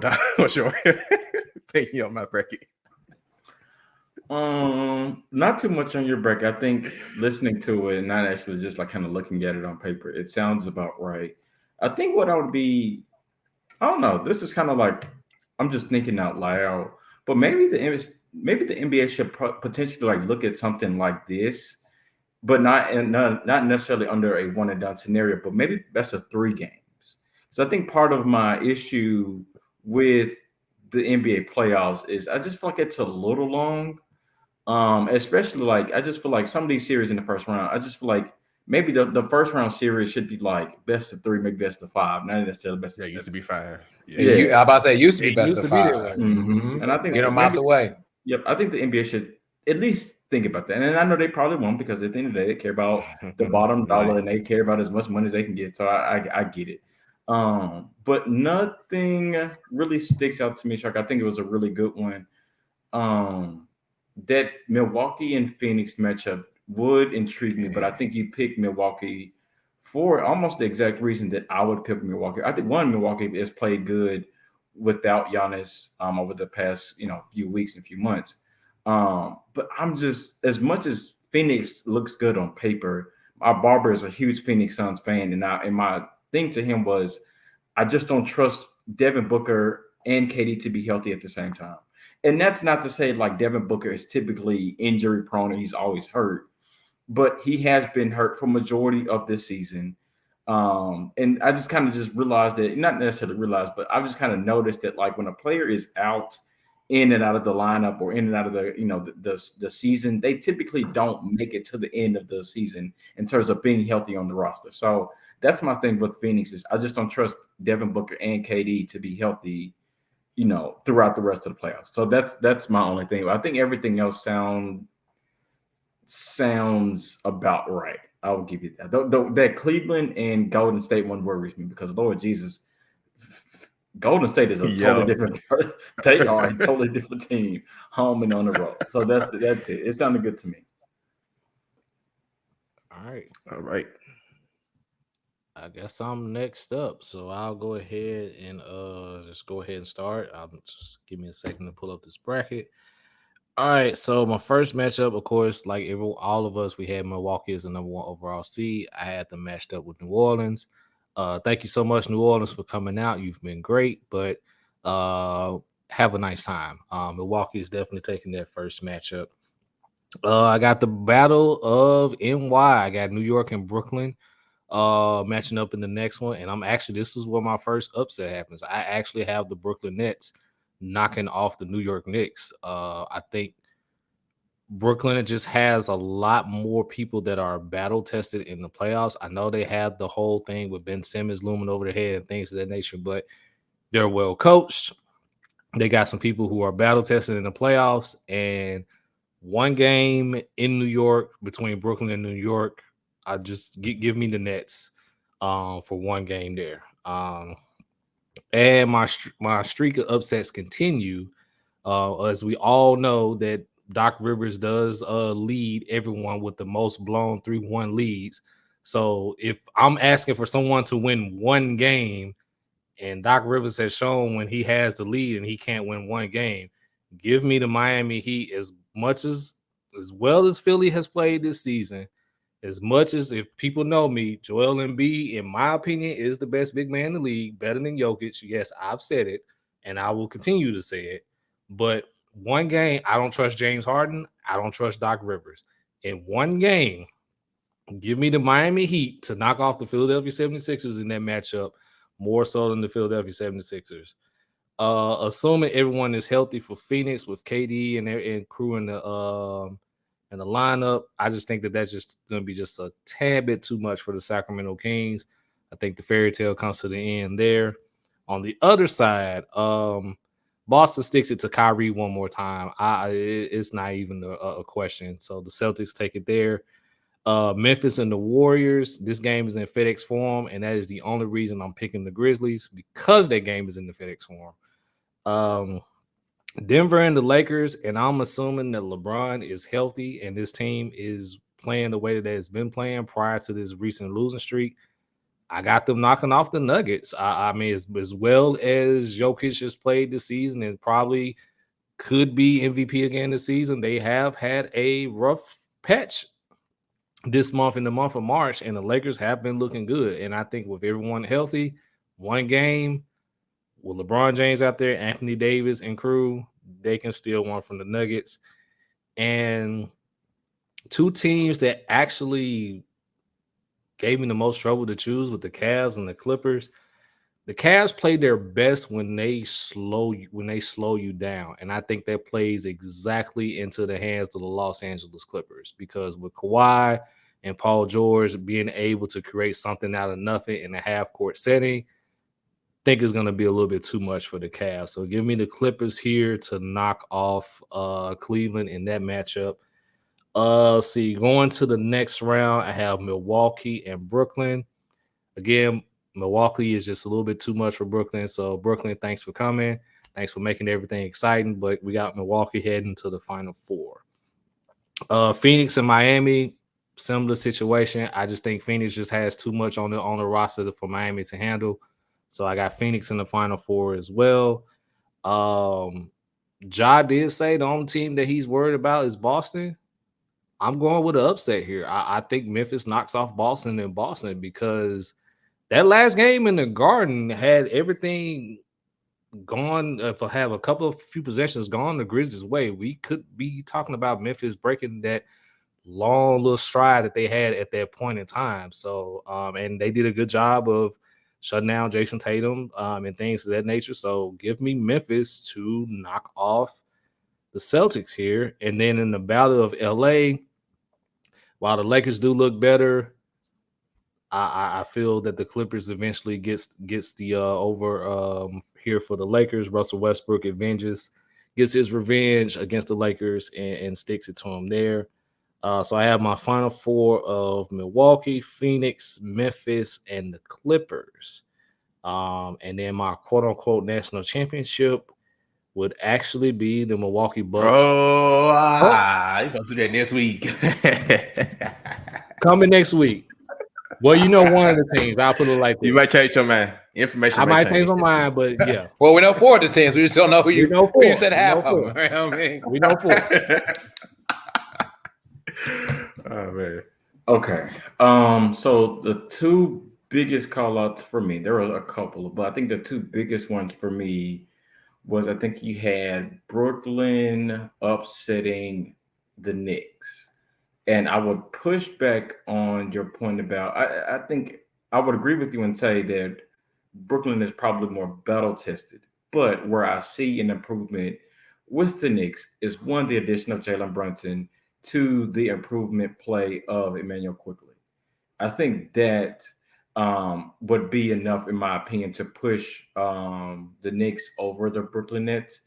opinion on my bracket? Not too much on your bracket. I think listening to it and not actually just like kind of looking at it on paper, it sounds about right. I think what I would be, I don't know. This is kind of like I'm just thinking out loud, but maybe the NBA should potentially like look at something like this, but not necessarily under a one and done scenario, but maybe best of 3 games. So I think part of my issue with the NBA playoffs is I just feel like it's a little long. Especially like I just feel like some of these series in the first round, I just feel like maybe the first round series should be like best of 3, maybe best of 5, not necessarily best of 7. It used to be 5. Yeah. I about to say it used to be It best used of to be that 5. way. Mm-hmm. And I think Get them out the way. Yep, I think the NBA should at least think about that. And I know they probably won't because at the end of the day, they care about the bottom dollar and they care about as much money as they can get. So I get it. But nothing really sticks out to me, Chuck. I think it was a really good one. That Milwaukee and Phoenix matchup would intrigue me, but I think you picked Milwaukee for almost the exact reason that I would pick Milwaukee. I think Milwaukee has played good without Giannis over the past few weeks and few months. But I'm just, as much as Phoenix looks good on paper, my barber is a huge Phoenix Suns fan, and my thing to him was I just don't trust Devin Booker and KD to be healthy at the same time. And that's not to say like Devin Booker is typically injury prone and he's always hurt, but he has been hurt for majority of this season. And I just kind of just realized that, not necessarily realized, but I've just kind of noticed that like when a player is out in and out of the lineup or in and out of the season, they typically don't make it to the end of the season in terms of being healthy on the roster. So that's my thing with Phoenix is I just don't trust Devin Booker and KD to be healthy throughout the rest of the playoffs. So that's my only thing. I think everything else sounds about right. I will give you that. That Cleveland and Golden State one worries me because Lord Jesus, Golden State is a totally different. They are a totally different team, home and on the road. So that's it. It sounded good to me. All right. I guess I'm next up, so I'll go ahead and just go ahead and start. Just give me a second to pull up this bracket. All right, so my first matchup, of course, like all of us, we had Milwaukee as the number 1 overall seed. I had them matched up with New Orleans. Thank you so much, New Orleans, for coming out. You've been great, but have a nice time. Milwaukee is definitely taking their first matchup. I got the Battle of NY. I got New York and Brooklyn matching up in the next one, and this is where my first upset happens. I actually have the Brooklyn Nets knocking off the New York Knicks. I think Brooklyn just has a lot more people that are battle tested in the playoffs. I know they have the whole thing with Ben Simmons looming over their head and things of that nature, but they're well coached. They got some people who are battle tested in the playoffs, and one game in New York between Brooklyn and New York, I just give me the Nets for one game there. And my streak of upsets continue, as we all know that Doc Rivers does lead everyone with the most blown 3-1 leads. So if I'm asking for someone to win one game, and Doc Rivers has shown when he has the lead and he can't win one game, give me the Miami Heat as well as Philly has played this season. As much as, if people know me, Joel Embiid, in my opinion, is the best big man in the league, better than Jokic. Yes, I've said it, and I will continue to say it. But one game, I don't trust James Harden. I don't trust Doc Rivers. In one game, give me the Miami Heat to knock off the Philadelphia 76ers in that matchup, more so than the Philadelphia 76ers. Assuming everyone is healthy for Phoenix with KD and crew in the lineup, I just think that's just going to be just a tad bit too much for the Sacramento Kings. I think the fairy tale comes to the end there. On the other side, Boston sticks it to Kyrie one more time. It's not even a question. So the Celtics take it there. Memphis and the Warriors. This game is in FedEx Forum, and that is the only reason I'm picking the Grizzlies, because that game is in the FedEx Forum. Denver and the Lakers, and I'm assuming that LeBron is healthy and this team is playing the way that it's been playing prior to this recent losing streak. I got them knocking off the Nuggets. I mean, as well as Jokic has played this season and probably could be MVP again this season, they have had a rough patch this month, in the month of March, and the Lakers have been looking good. And I think with everyone healthy, one game with LeBron James out there, Anthony Davis and crew, they can steal one from the Nuggets. And two teams that actually gave me the most trouble to choose with the Cavs and the Clippers. The Cavs play their best when they slow you down, and I think that plays exactly into the hands of the Los Angeles Clippers, because with Kawhi and Paul George being able to create something out of nothing in a half-court setting, I think it's going to be a little bit too much for the Cavs. So give me the Clippers here to knock off Cleveland in that matchup. See, going to the next round, I have Milwaukee and Brooklyn. Again, Milwaukee is just a little bit too much for Brooklyn. So Brooklyn, thanks for coming. Thanks for making everything exciting. But we got Milwaukee heading to the Final Four. Phoenix and Miami, similar situation. I just think Phoenix just has too much on the roster for Miami to handle. So I got Phoenix in the Final Four as well. Ja did say the only team that he's worried about is Boston. I'm going with an upset here. I think Memphis knocks off Boston in Boston, because that last game in the Garden had everything gone. If I have a few possessions gone the Grizzlies' way, we could be talking about Memphis breaking that long little stride that they had at that point in time. So, and they did a good job of shutting down Jason Tatum and things of that nature. So give me Memphis to knock off the Celtics here. And then in the Battle of LA, while the Lakers do look better, I feel that the Clippers eventually gets the over here for the Lakers. Russell Westbrook gets his revenge against the Lakers and sticks it to him there. So I have my Final Four of Milwaukee, Phoenix, Memphis, and the Clippers. And then my quote-unquote national championship would actually be the Milwaukee Bucks. You supposed to do that next week. Coming next week. Well, you know, one of the teams. I'll put it like this. You might change your mind. Information. I might change my mind, but yeah. Well, we know 4 of the teams. We just don't know who you. Who you said half of them. Right? I mean, we know 4. Oh man. Okay. So the two biggest call outs for me, there were a couple, but I think the two biggest ones for me was, I think you had Brooklyn upsetting the Knicks. And I would push back on your point about, I think I would agree with you and say that Brooklyn is probably more battle tested. But where I see an improvement with the Knicks is, one, the addition of Jalen Brunson, 2, the improvement play of Emmanuel Quickly. I think that would be enough, in my opinion, to push the Knicks over the Brooklyn Nets.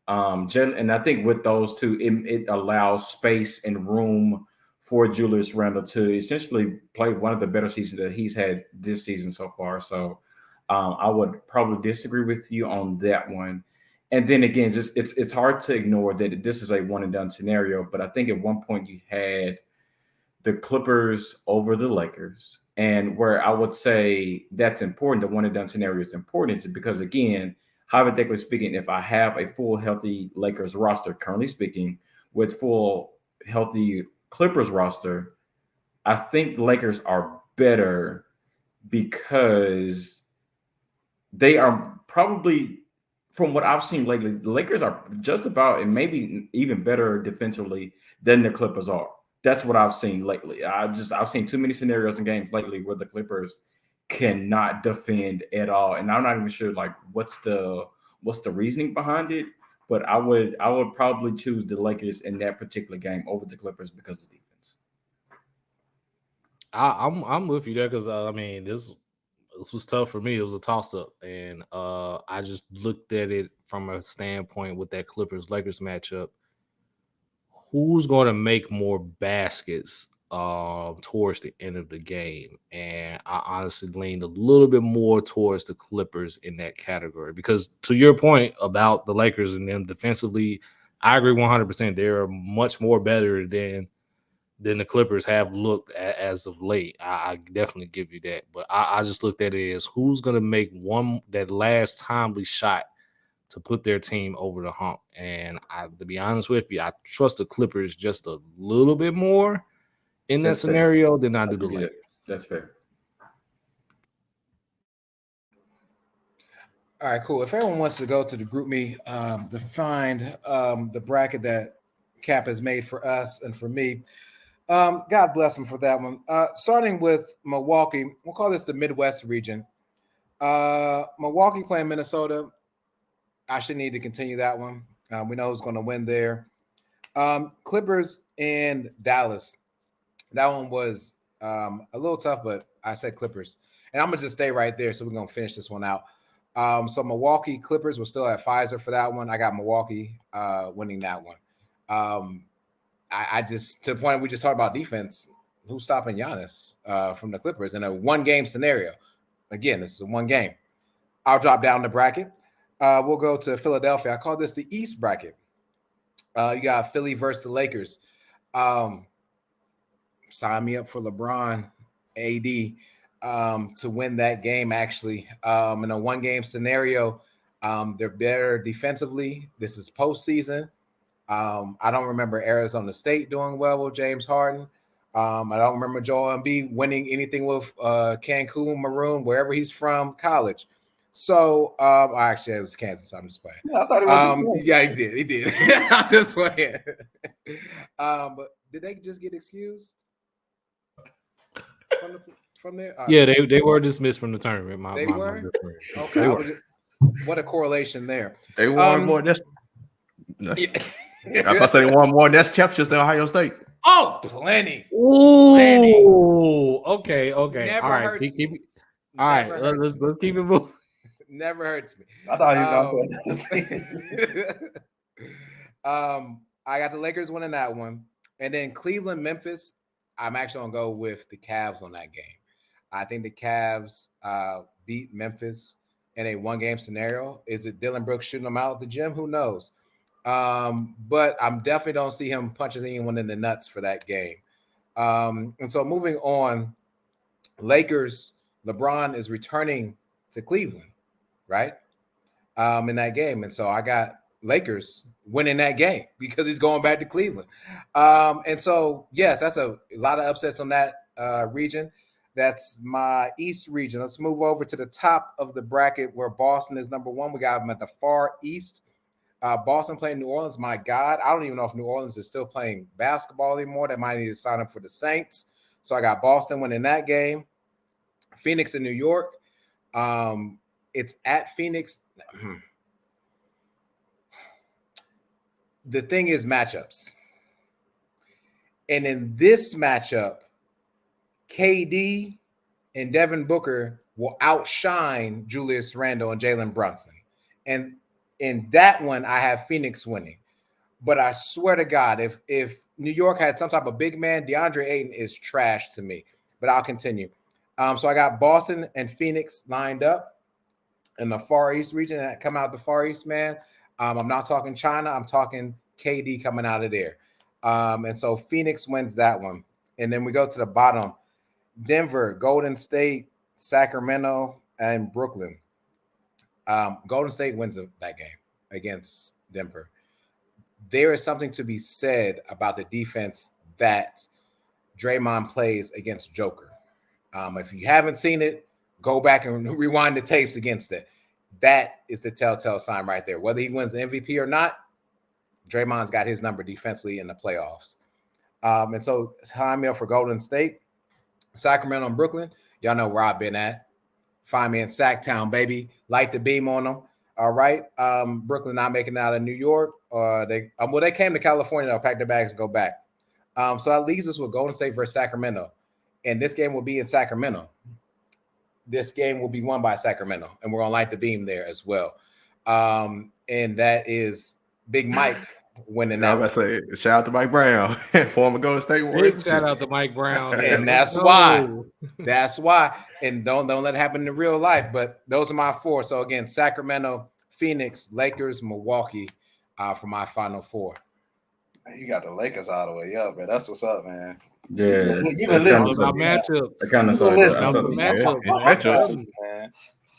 And I think with those two, it allows space and room for Julius Randle to essentially play one of the better seasons that he's had this season so far. So I would probably disagree with you on that one. And then again, just it's hard to ignore that this is a one and done scenario. But I think at one point you had the Clippers over the Lakers. And where I would say that's important, the one and done scenario is important, is because, again, hypothetically speaking, if I have a full healthy Lakers roster, currently speaking, with full healthy Clippers roster, I think the Lakers are better because they are probably, from what I've seen lately, the Lakers are just about, and maybe even better defensively than the Clippers are. That's what I've seen lately. I've seen too many scenarios in games lately where the Clippers cannot defend at all, and I'm not even sure like what's the reasoning behind it. But I would probably choose the Lakers in that particular game over the Clippers because of defense. I'm with you there, because I mean, this was tough for me. It was a toss up, and I just looked at it from a standpoint with that Clippers-Lakers matchup, who's going to make more baskets towards the end of the game? And I honestly leaned a little bit more towards the Clippers in that category because, to your point about the Lakers and them defensively, I agree 100%. They're much more better than the Clippers have looked as of late. I definitely give you that. But I just looked at it as who's going to make that last timely shot to put their team over the hump. And to be honest with you, I trust the Clippers just a little bit more in that scenario than I do the Lakers. That's fair. All right, cool. If everyone wants to go to the group me to find the bracket that Cap has made for us and for me, God bless him for that one. Starting with Milwaukee, we'll call this the Midwest region. Milwaukee playing Minnesota. I should need to continue that one. We know who's going to win there. Clippers and Dallas. That one was a little tough, but I said Clippers. And I'm going to just stay right there, so we're going to finish this one out. So Milwaukee Clippers, we're still at Pfizer for that one. I got Milwaukee winning that one. I just, to the point we just talked about defense, who's stopping Giannis from the Clippers in a one-game scenario? Again, this is a one game. I'll drop down the bracket. We'll go to Philadelphia. I call this the East bracket. You got Philly versus the Lakers. Sign me up for LeBron, AD, to win that game, actually. In a one-game scenario, they're better defensively. This is postseason. I don't remember Arizona State doing well with James Harden. I don't remember Joel Embiid winning anything with Cancun Maroon, wherever he's from, college. So, actually, it was Kansas. I'm just playing. Yeah, I thought it was. Yeah, he did. He did. I'm just playing. But did they just get excused from there? Yeah, they were dismissed from the tournament. They were? Okay. They were. What a correlation there. They won more. That's I say they won more. That's championships than Ohio State. Oh, plenty. Ooh, plenty. Okay. Never All right, hurts keep me. all right, Never let's hurts keep it moving. Never hurts me. I thought he was also. I got the Lakers winning that one, and then Cleveland, Memphis. I'm actually gonna go with the Cavs on that game. I think the Cavs beat Memphis in a one-game scenario. Is it Dylan Brooks shooting them out at the gym? Who knows? But I'm definitely don't see him punching anyone in the nuts for that game. And so moving on, Lakers, LeBron is returning to Cleveland, right? In that game. And so I got Lakers winning that game because he's going back to Cleveland. And so, yes, that's a lot of upsets on that region. That's my East region. Let's move over to the top of the bracket where Boston is number one. We got them at the far East. Boston playing New Orleans. My God, I don't even know if New Orleans is still playing basketball anymore. They might need to sign up for the Saints. So I got Boston winning that game. Phoenix and New York. It's at Phoenix. The thing is matchups. And in this matchup, KD and Devin Booker will outshine Julius Randle and Jalen Brunson. And in that one, I have Phoenix winning. But I swear to God, if New York had some type of big man, DeAndre Ayton is trash to me. But I'll continue. So I got Boston and Phoenix lined up in the Far East region that come out the Far East, man. I'm not talking China. I'm talking KD coming out of there. And so Phoenix wins that one. And then we go to the bottom. Denver, Golden State, Sacramento, and Brooklyn. Golden State wins that game against Denver. There is something to be said about the defense that Draymond plays against Joker. If you haven't seen it, go back and rewind the tapes against it. That is the telltale sign right there. Whether he wins the MVP or not, Draymond's got his number defensively in the playoffs. And so time me up for Golden State, Sacramento, and Brooklyn. Y'all know where I've been at. Find me in Sacktown, baby. Light the beam on them. All right. Brooklyn not making it out of New York. They came to California. They'll pack their bags and go back. So that leaves us with Golden State versus Sacramento. And this game will be in Sacramento. This game will be won by Sacramento. And we're going to light the beam there as well. and that is Big Mike winning I that. was about to say, shout out to Mike Brown, former Golden State Warriors. Big shout out to Mike Brown. And that's why. That's why. And don't let it happen in real life. But those are my 4. So again, Sacramento, Phoenix, Lakers, Milwaukee for my final 4. Man, you got the Lakers all the way up, man. That's what's up, man. Yeah, you been listening About matchups. I kind of saw Matchups, man.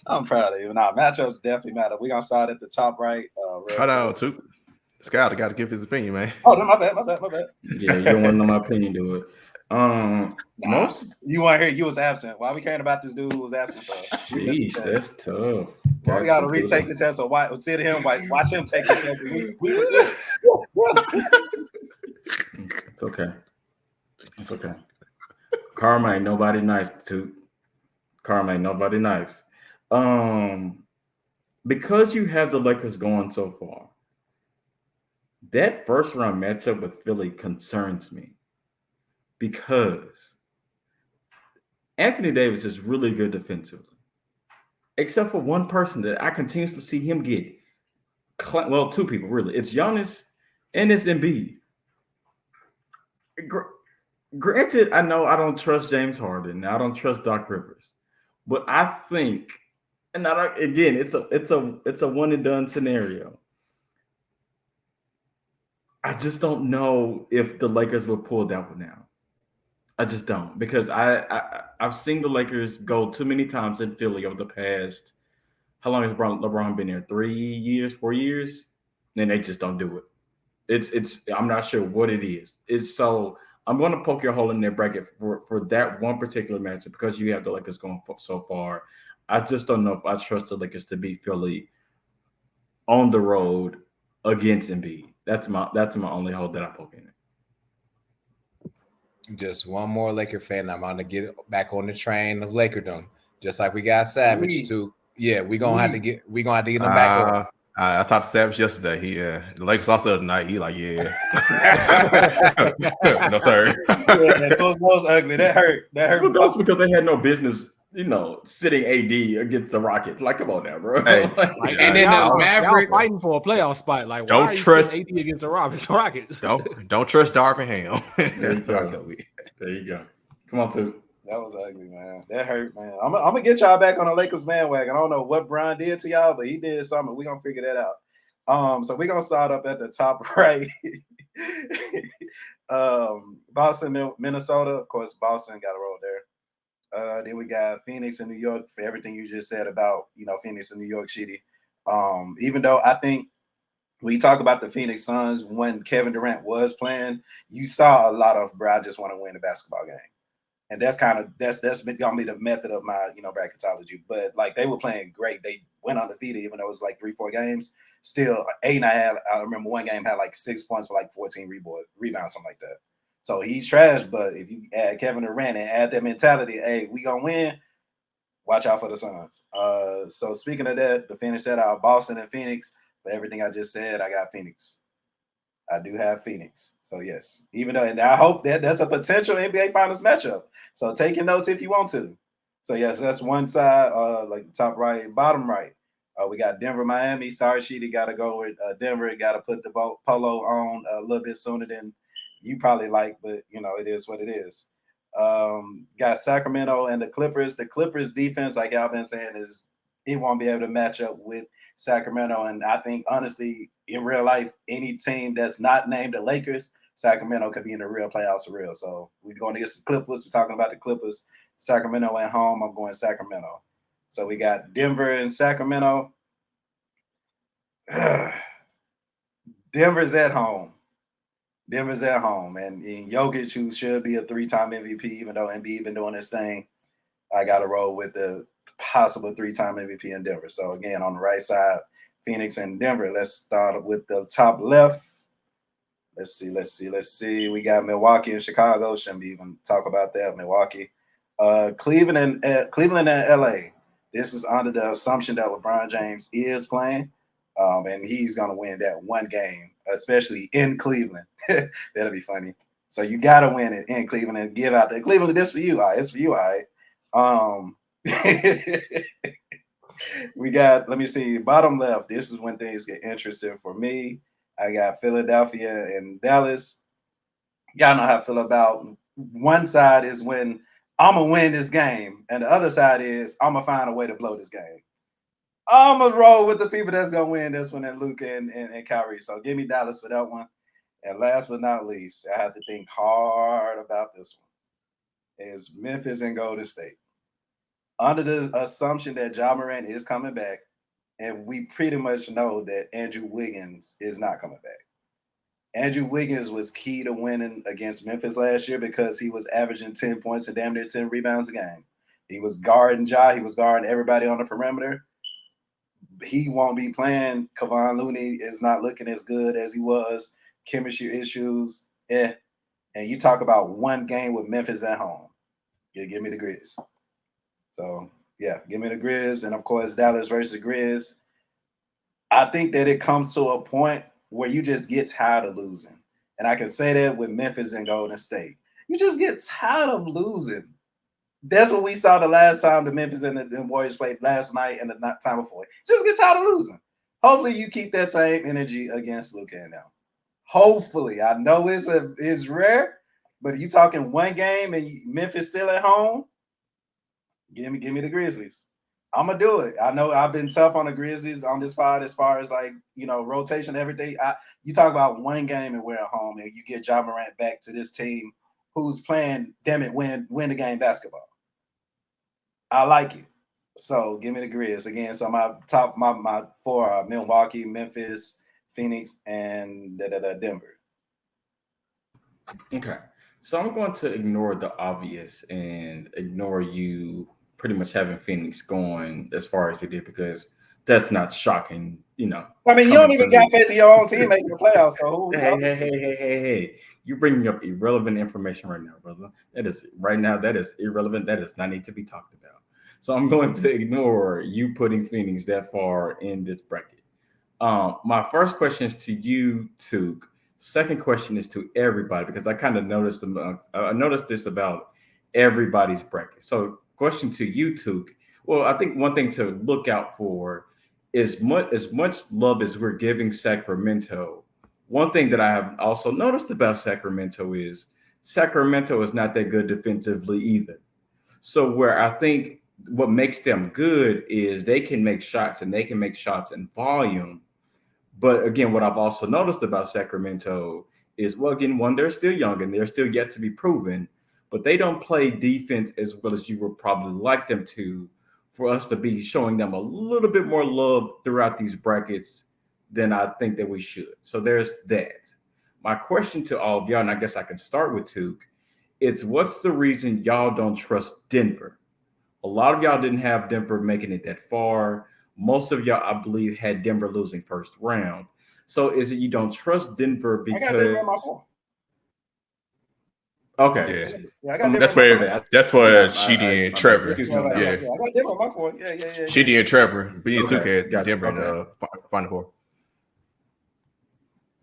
I'm proud of you. Nah, matchups definitely matter. We're gonna start at the top right. Hold on, too. Scott got to give his opinion, man. Oh, no, my bad. Yeah, you don't want to know my opinion, do it. Most you want to hear you was absent. Why we caring about this dude who was absent? Jeez, that's tough. Well, we got to retake the test. So say to him, watch him take the test. We was good. It's okay. It's okay. Karma ain't nobody nice, too. Karma ain't nobody nice. Because you have the Lakers going so far, that first round matchup with Philly concerns me because Anthony Davis is really good defensively, except for one person that I continuously see him get. Well, 2 people, really. It's Giannis and it's Embiid. Granted, I know I don't trust James Harden. I don't trust Doc Rivers. But I think, and again, it's a one and done scenario. I just don't know if the Lakers will pull that one out. I just don't, because I've seen the Lakers go too many times in Philly over the past. How long has LeBron been there? 3 years, 4 years? And they just don't do it. It's I'm not sure what it is. It's so I'm going to poke your hole in their bracket for that one particular matchup because you have the Lakers going so far. I just don't know if I trust the Lakers to beat Philly on the road against Embiid. That's my only hole that I poke in. Just one more Laker fan. I'm gonna get back on the train of Lakerdom, just like we got Savage too. Yeah, we're gonna have to get them back on. I talked to Savage yesterday. The Lakers lost the other night. He like, yeah. No, sir. Yeah, those ugly. That hurt. But that's because they had no business, sitting AD against the Rockets. Like, come on now, bro. Hey, and then the Mavericks fighting for a playoff spot. Like, don't why are you trust AD against the Rockets? Don't trust Darvin Ham. There you go. Come on, too. That was ugly, man. That hurt, man. I'm gonna get y'all back on the Lakers bandwagon. I don't know what Brian did to y'all, but he did something. We're gonna figure that out. So we're gonna start up at the top right. Boston, Minnesota. Of course, Boston got a roll there. Then we got Phoenix and New York for everything you just said about Phoenix and New York City. Even though I think we talk about the Phoenix Suns when Kevin Durant was playing, you saw a lot of, bro, I just want to win a basketball game. And that's gonna be the method of my bracketology. But like they were playing great. They went undefeated, even though it was like 3-4 games. Still, 8 I remember one game had like 6 points for like 14 rebounds, something like that. So he's trash. But if you add Kevin Durant and add that mentality, hey, we gonna win. Watch out for the Suns. So speaking of that, to finish that out, Boston and Phoenix. For everything I just said, I got Phoenix. I do have Phoenix. So, yes. Even though, and I hope that's a potential NBA Finals matchup. So, take your notes if you want to. So, yes, that's one side, like top right, bottom right. We got Denver, Miami. Sorry, Sheedy got to go with Denver. Got to put the polo on a little bit sooner than you probably like, but, it is what it is. Got Sacramento and the Clippers. The Clippers defense, like y'all been saying, it won't be able to match up with Sacramento. And I think, honestly, in real life, any team that's not named the Lakers, Sacramento could be in the real playoffs for real. So we're going against the Clippers. We're talking about the Clippers. Sacramento at home. I'm going Sacramento. So we got Denver and Sacramento. Denver's at home. And Jokic, who should be a 3-time MVP, even though Embiid been doing this thing, I got to roll with the possible 3-time MVP in Denver. So again, on the right side, Phoenix and Denver. Let's start with the top left. Let's see. We got Milwaukee and Chicago. Shouldn't be even talk about that. Milwaukee, Cleveland and LA. This is under the assumption that LeBron James is playing, and he's gonna win that one game, especially in Cleveland. That'll be funny. So you gotta win it in Cleveland and give out that Cleveland. This for you. All right, it's for you. All right. We got, let me see, bottom left. This is when things get interesting for me. I got Philadelphia and Dallas. Y'all know how I feel about one side is when I'm going to win this game, and the other side is I'm going to find a way to blow this game. I'm going to roll with the people that's going to win this one, and Luka and Kyrie. So give me Dallas for that one. And last but not least, I have to think hard about this one, is Memphis and Golden State. Under the assumption that Ja Morant is coming back, and we pretty much know that Andrew Wiggins is not coming back. Andrew Wiggins was key to winning against Memphis last year because he was averaging 10 points and damn near 10 rebounds a game. He was guarding Ja. He was guarding everybody on the perimeter. He won't be playing. Kevon Looney is not looking as good as he was. Chemistry issues. And you talk about one game with Memphis at home. Yeah, give me the Grizz. So, yeah, give me the Grizz. And, of course, Dallas versus Grizz. I think that it comes to a point where you just get tired of losing. And I can say that with Memphis and Golden State. You just get tired of losing. That's what we saw the last time the Memphis and the Warriors played last night and the time before. Just get tired of losing. Hopefully you keep that same energy against Luka and them. Hopefully. I know it's rare, but you talking one game and Memphis still at home, give me the Grizzlies. I'm gonna do it. I know I've been tough on the Grizzlies on this pod as far as like, rotation, everything. You talk about one game and we're at home and you get Ja Morant back to this team who's playing, damn it, win the game basketball. I like it. So give me the Grizz again. So my four are Milwaukee, Memphis, Phoenix, and Denver. Okay. So I'm going to ignore the obvious and ignore you pretty much having Phoenix going as far as they did, because that's not shocking, I mean, you don't even got faith in your own team making the playoffs. So who we talking? Hey. You're bringing up irrelevant information right now, brother. That is irrelevant. That does not need to be talked about. So I'm going to ignore you putting Phoenix that far in this bracket. My first question is to you, Took. Second question is to everybody, because I kind of noticed I noticed this about everybody's bracket. So question to you, Took. Well, I think one thing to look out for is as much love as we're giving Sacramento. One thing that I have also noticed about Sacramento is not that good defensively either. So where I think what makes them good is they can make shots, and they can make shots in volume. But again, what I've also noticed about Sacramento is, well, again, one, they're still young and they're still yet to be proven, but they don't play defense as well as you would probably like them to, for us to be showing them a little bit more love throughout these brackets than I think that we should. So there's that. My question to all of y'all, and I guess I can start with Took, it's what's the reason y'all don't trust Denver? A lot of y'all didn't have Denver making it that far. Most of y'all, I believe, had Denver losing first round. So is it you don't trust Denver because? I got Denver on my phone. Okay. Yeah, I got Denver that's for Sheedy and Trevor. Excuse me. Yeah, I got Denver on my phone. Yeah. Sheedy and Trevor. We took it. Gotcha. Denver in the Final Four.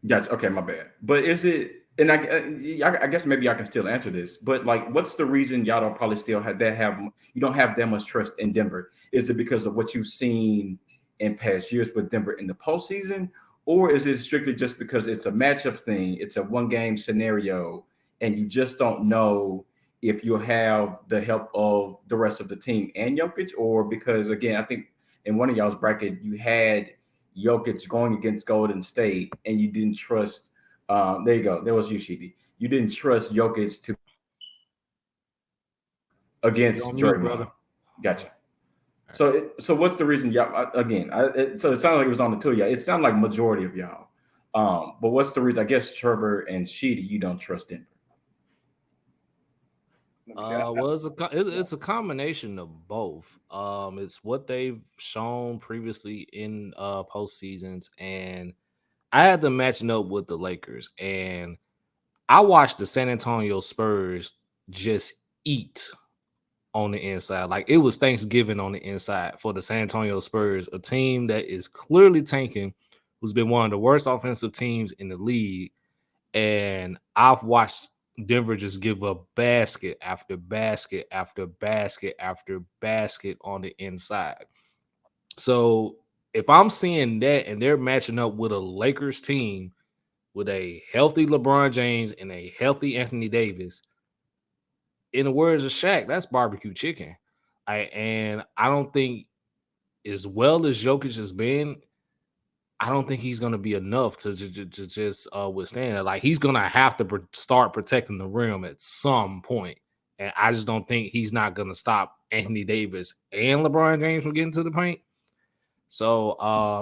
Gotcha. Okay, my bad. But is it? And I guess maybe I can still answer this. But like, what's the reason y'all don't probably still you don't have that much trust in Denver? Is it because of what you've seen in past years with Denver in the postseason, or is it strictly just because it's a matchup thing? It's a one-game scenario, and you just don't know if you'll have the help of the rest of the team and Jokic, or because, again, I think in one of y'all's bracket you had Jokic going against Golden State, and you didn't trust. There you go. There was you, Sheedy. You didn't trust Jokic to against Draymond. Gotcha. So what's the reason y'all? So it sounded like it was on the two of y'all. It sounded like majority of y'all. But what's the reason? I guess Trevor and Sheedy, you don't trust Denver. Well, it's a combination of both. It's what they've shown previously in postseasons, and I had them matching up with the Lakers, and I watched the San Antonio Spurs just eat on the inside. Like it was Thanksgiving on the inside for the San Antonio Spurs, a team that is clearly tanking, who's been one of the worst offensive teams in the league. And I've watched Denver just give up basket after basket after basket after basket on the inside. So if I'm seeing that and they're matching up with a Lakers team with a healthy LeBron James and a healthy Anthony Davis, in the words of Shaq, that's barbecue chicken. I don't think, as well as Jokic has been, I don't think he's going to be enough to just withstand it. Like, he's going to have to start protecting the rim at some point. And I just don't think he's not going to stop Anthony Davis and LeBron James from getting to the paint. So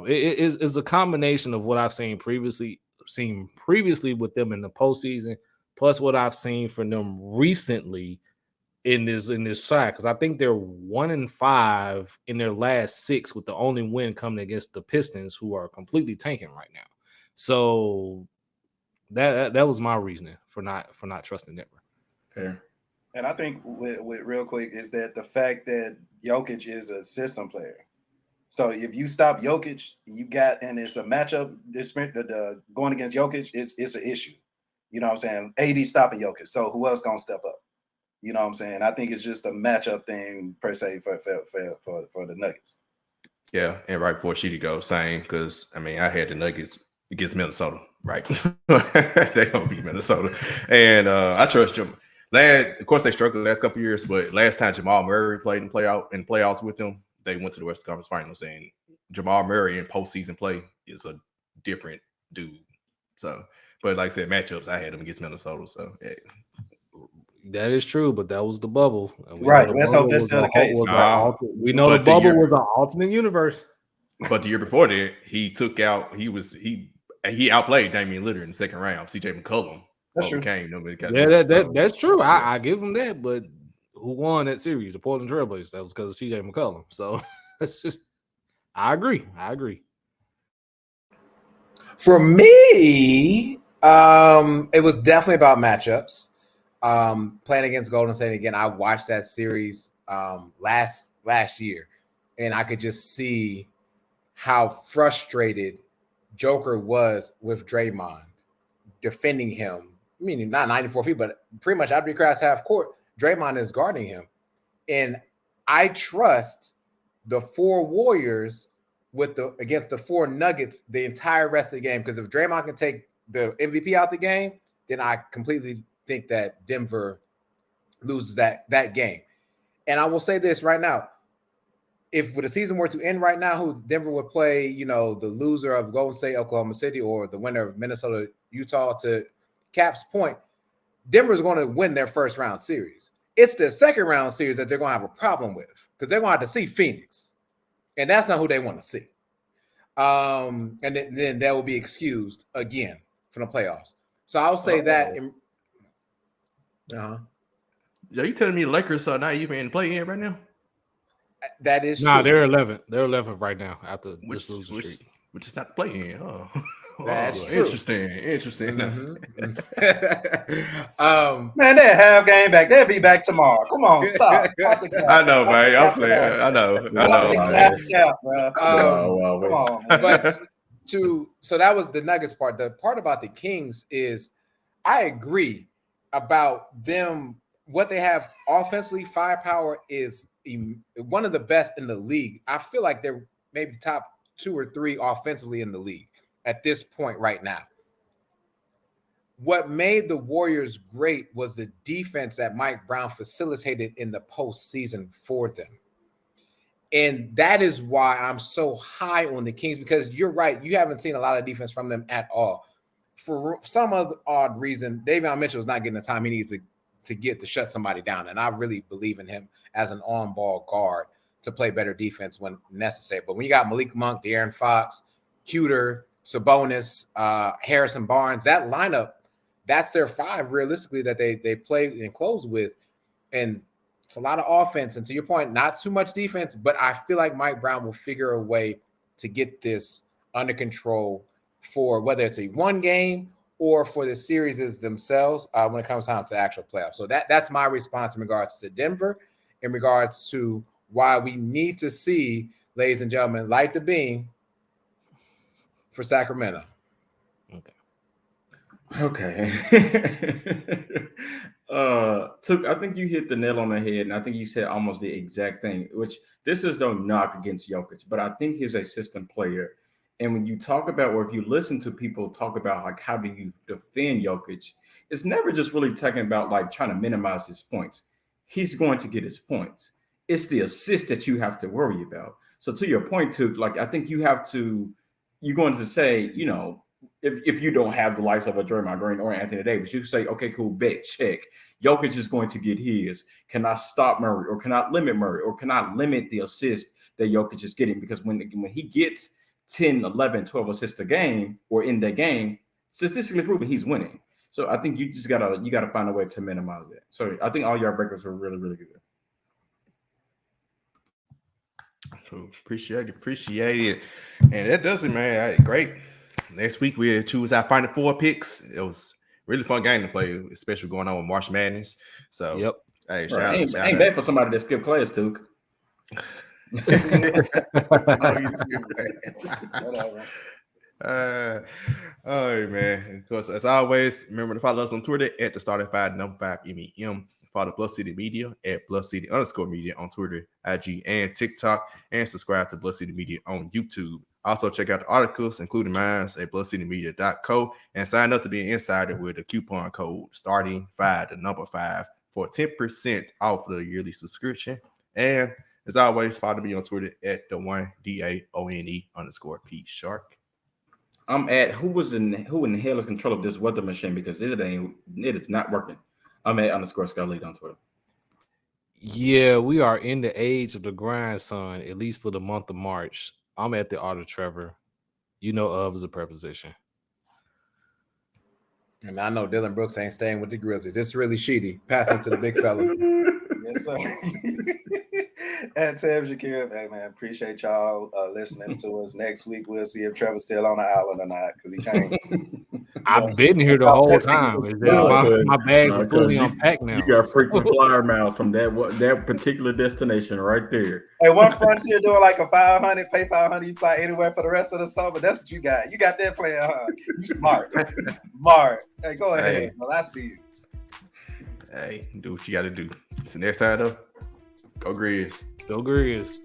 it's a combination of what I've seen previously with them in the postseason, plus what I've seen from them recently in this side, because I think they're 1-5 in their last 6, with the only win coming against the Pistons, who are completely tanking right now. So that was my reasoning for not trusting Denver. Fair. And I think with real quick is that the fact that Jokic is a system player. So if you stop Jokic, and it's a matchup. Going against Jokic, it's an issue. You know what I'm saying? AD stopping Jokic. So who else gonna step up? You know what I'm saying? I think it's just a matchup thing per se for the Nuggets. Yeah, and right before she go, same, because I mean I had the Nuggets against Minnesota, right? They're gonna beat Minnesota, and I trust them. Of course, they struggled the last couple of years, but last time Jamal Murray played in playoffs with them, they went to the Western Conference Finals, and Jamal Murray in postseason play is a different dude. So, but like I said, matchups, I had them against Minnesota. So, hey. That is true, but that was the bubble. Right. Let's hope that's still the case. We know the bubble was an alternate universe. But the year before that, he outplayed Damian Lillard in the second round. CJ McCollum. That's true. That's true. I give him that, but who won that series? The Portland Trailblazers. That was because of CJ McCollum. So that's just, I agree. For me, it was definitely about matchups. Playing against Golden State again, I watched that series last year, and I could just see how frustrated Joker was with Draymond defending him. I mean, not 94 feet, but pretty much after he crossed half court, Draymond is guarding him. And I trust the 4 Warriors against the 4 Nuggets the entire rest of the game, because if Draymond can take the MVP out the game, then I completely think that Denver loses that game. And I will say this right now: if the season were to end right now, who Denver would play, the loser of Golden State, Oklahoma City, or the winner of Minnesota, Utah, to Cap's point, Denver's going to win their first round series. It's the second round series that they're going to have a problem with, because they're going to have to see Phoenix, and that's not who they want to see. And then they will be excused again from the playoffs. So I'll say that. Are you telling me the Lakers are not even in play-in right now? That is true. They're 11th. They're 11th right now after this losing streak. Which is not the play-in. Oh, that's true. Interesting. Mm-hmm. Man, they're half game back. They'll be back tomorrow. Come on, stop. I know, man. I'm playing. I know. So that was the Nuggets part. The part about the Kings is, I agree about them. What they have offensively, firepower is one of the best in the league. I feel like they're maybe top 2 or 3 offensively in the league at this point right now. What made the Warriors great was the defense that Mike Brown facilitated in the postseason for them. And that is why I'm so high on the Kings, because you're right. You haven't seen a lot of defense from them at all. For some other odd reason, Davion Mitchell is not getting the time he needs to get to shut somebody down. And I really believe in him as an on-ball guard to play better defense when necessary. But when you got Malik Monk, De'Aaron Fox, Huter, Sabonis, Harrison Barnes, that lineup, that's their 5 realistically that they play and close with. And it's a lot of offense. And to your point, not too much defense, but I feel like Mike Brown will figure a way to get this under control for whether it's a 1 game or for the series themselves when it comes time to actual playoffs. So that's my response in regards to Denver, in regards to why we need to see, ladies and gentlemen, light the beam for Sacramento. Okay. Okay. I think you hit the nail on the head, and I think you said almost the exact thing, which this is no knock against Jokic, but I think he's a system player. And when you talk about, or if you listen to people talk about like how do you defend Jokic, it's never just really talking about like trying to minimize his points. He's going to get his points. It's the assist that you have to worry about. So to your point, to like, I think you're going to say, if you don't have the likes of a Draymond Green or Anthony Davis, you say, okay, cool, bet, check. Jokic is going to get his. Can I stop Murray, or can I limit Murray, or can I limit the assist that Jokic is getting? Because when he gets 10, 11, 12 assists a game or in that game, statistically proven he's winning. So I think you gotta find a way to minimize that. So I think all your breakers were really, really good. Appreciate it. And that does it, man. All right, great. Next week we'll choose our final 4 picks. It was a really fun game to play, especially going on with March Madness. So yep. Hey, ain't bad for somebody that skipped class, Duke. All right, man. Of course, as always, remember to follow us on Twitter at the starting 5 MEM. Follow Bluff City Media at Bluff City _media on Twitter, IG, and TikTok, and subscribe to Bluff City Media on YouTube. Also, check out the articles, including mine, at bluffcitymedia.co, and sign up to be an insider with the coupon code starting 5, the number 5, for 10% off the yearly subscription. And as always, follow me on Twitter at the @DAONE_P Shark. I'm at who in the hell is control of this weather machine, because it is not working. I'm at _Skylead on Twitter. Yeah, we are in the age of the grind, son, at least for the month of March. I'm at the Art of Trevor. You know of is a preposition. And I know Dylan Brooks ain't staying with the Grizzlies. It's really shitty. Passing to the big fella. Yes, sir. And Tab Shakir, hey man, appreciate y'all listening to us. Next week we'll see if Trevor's still on the island or not, because he changed. I've been here the whole time. My bags are fully unpacked now. You got freaking flyer miles from that particular destination right there. Hey, one Frontier doing like a 500, pay 500, you fly anywhere for the rest of the summer. That's what you got. You got that plan, huh? You smart. Hey, go ahead. Hey. Well, I see you. Hey, do what you got to do. Until next time, though, go Grizz. Go Grizz.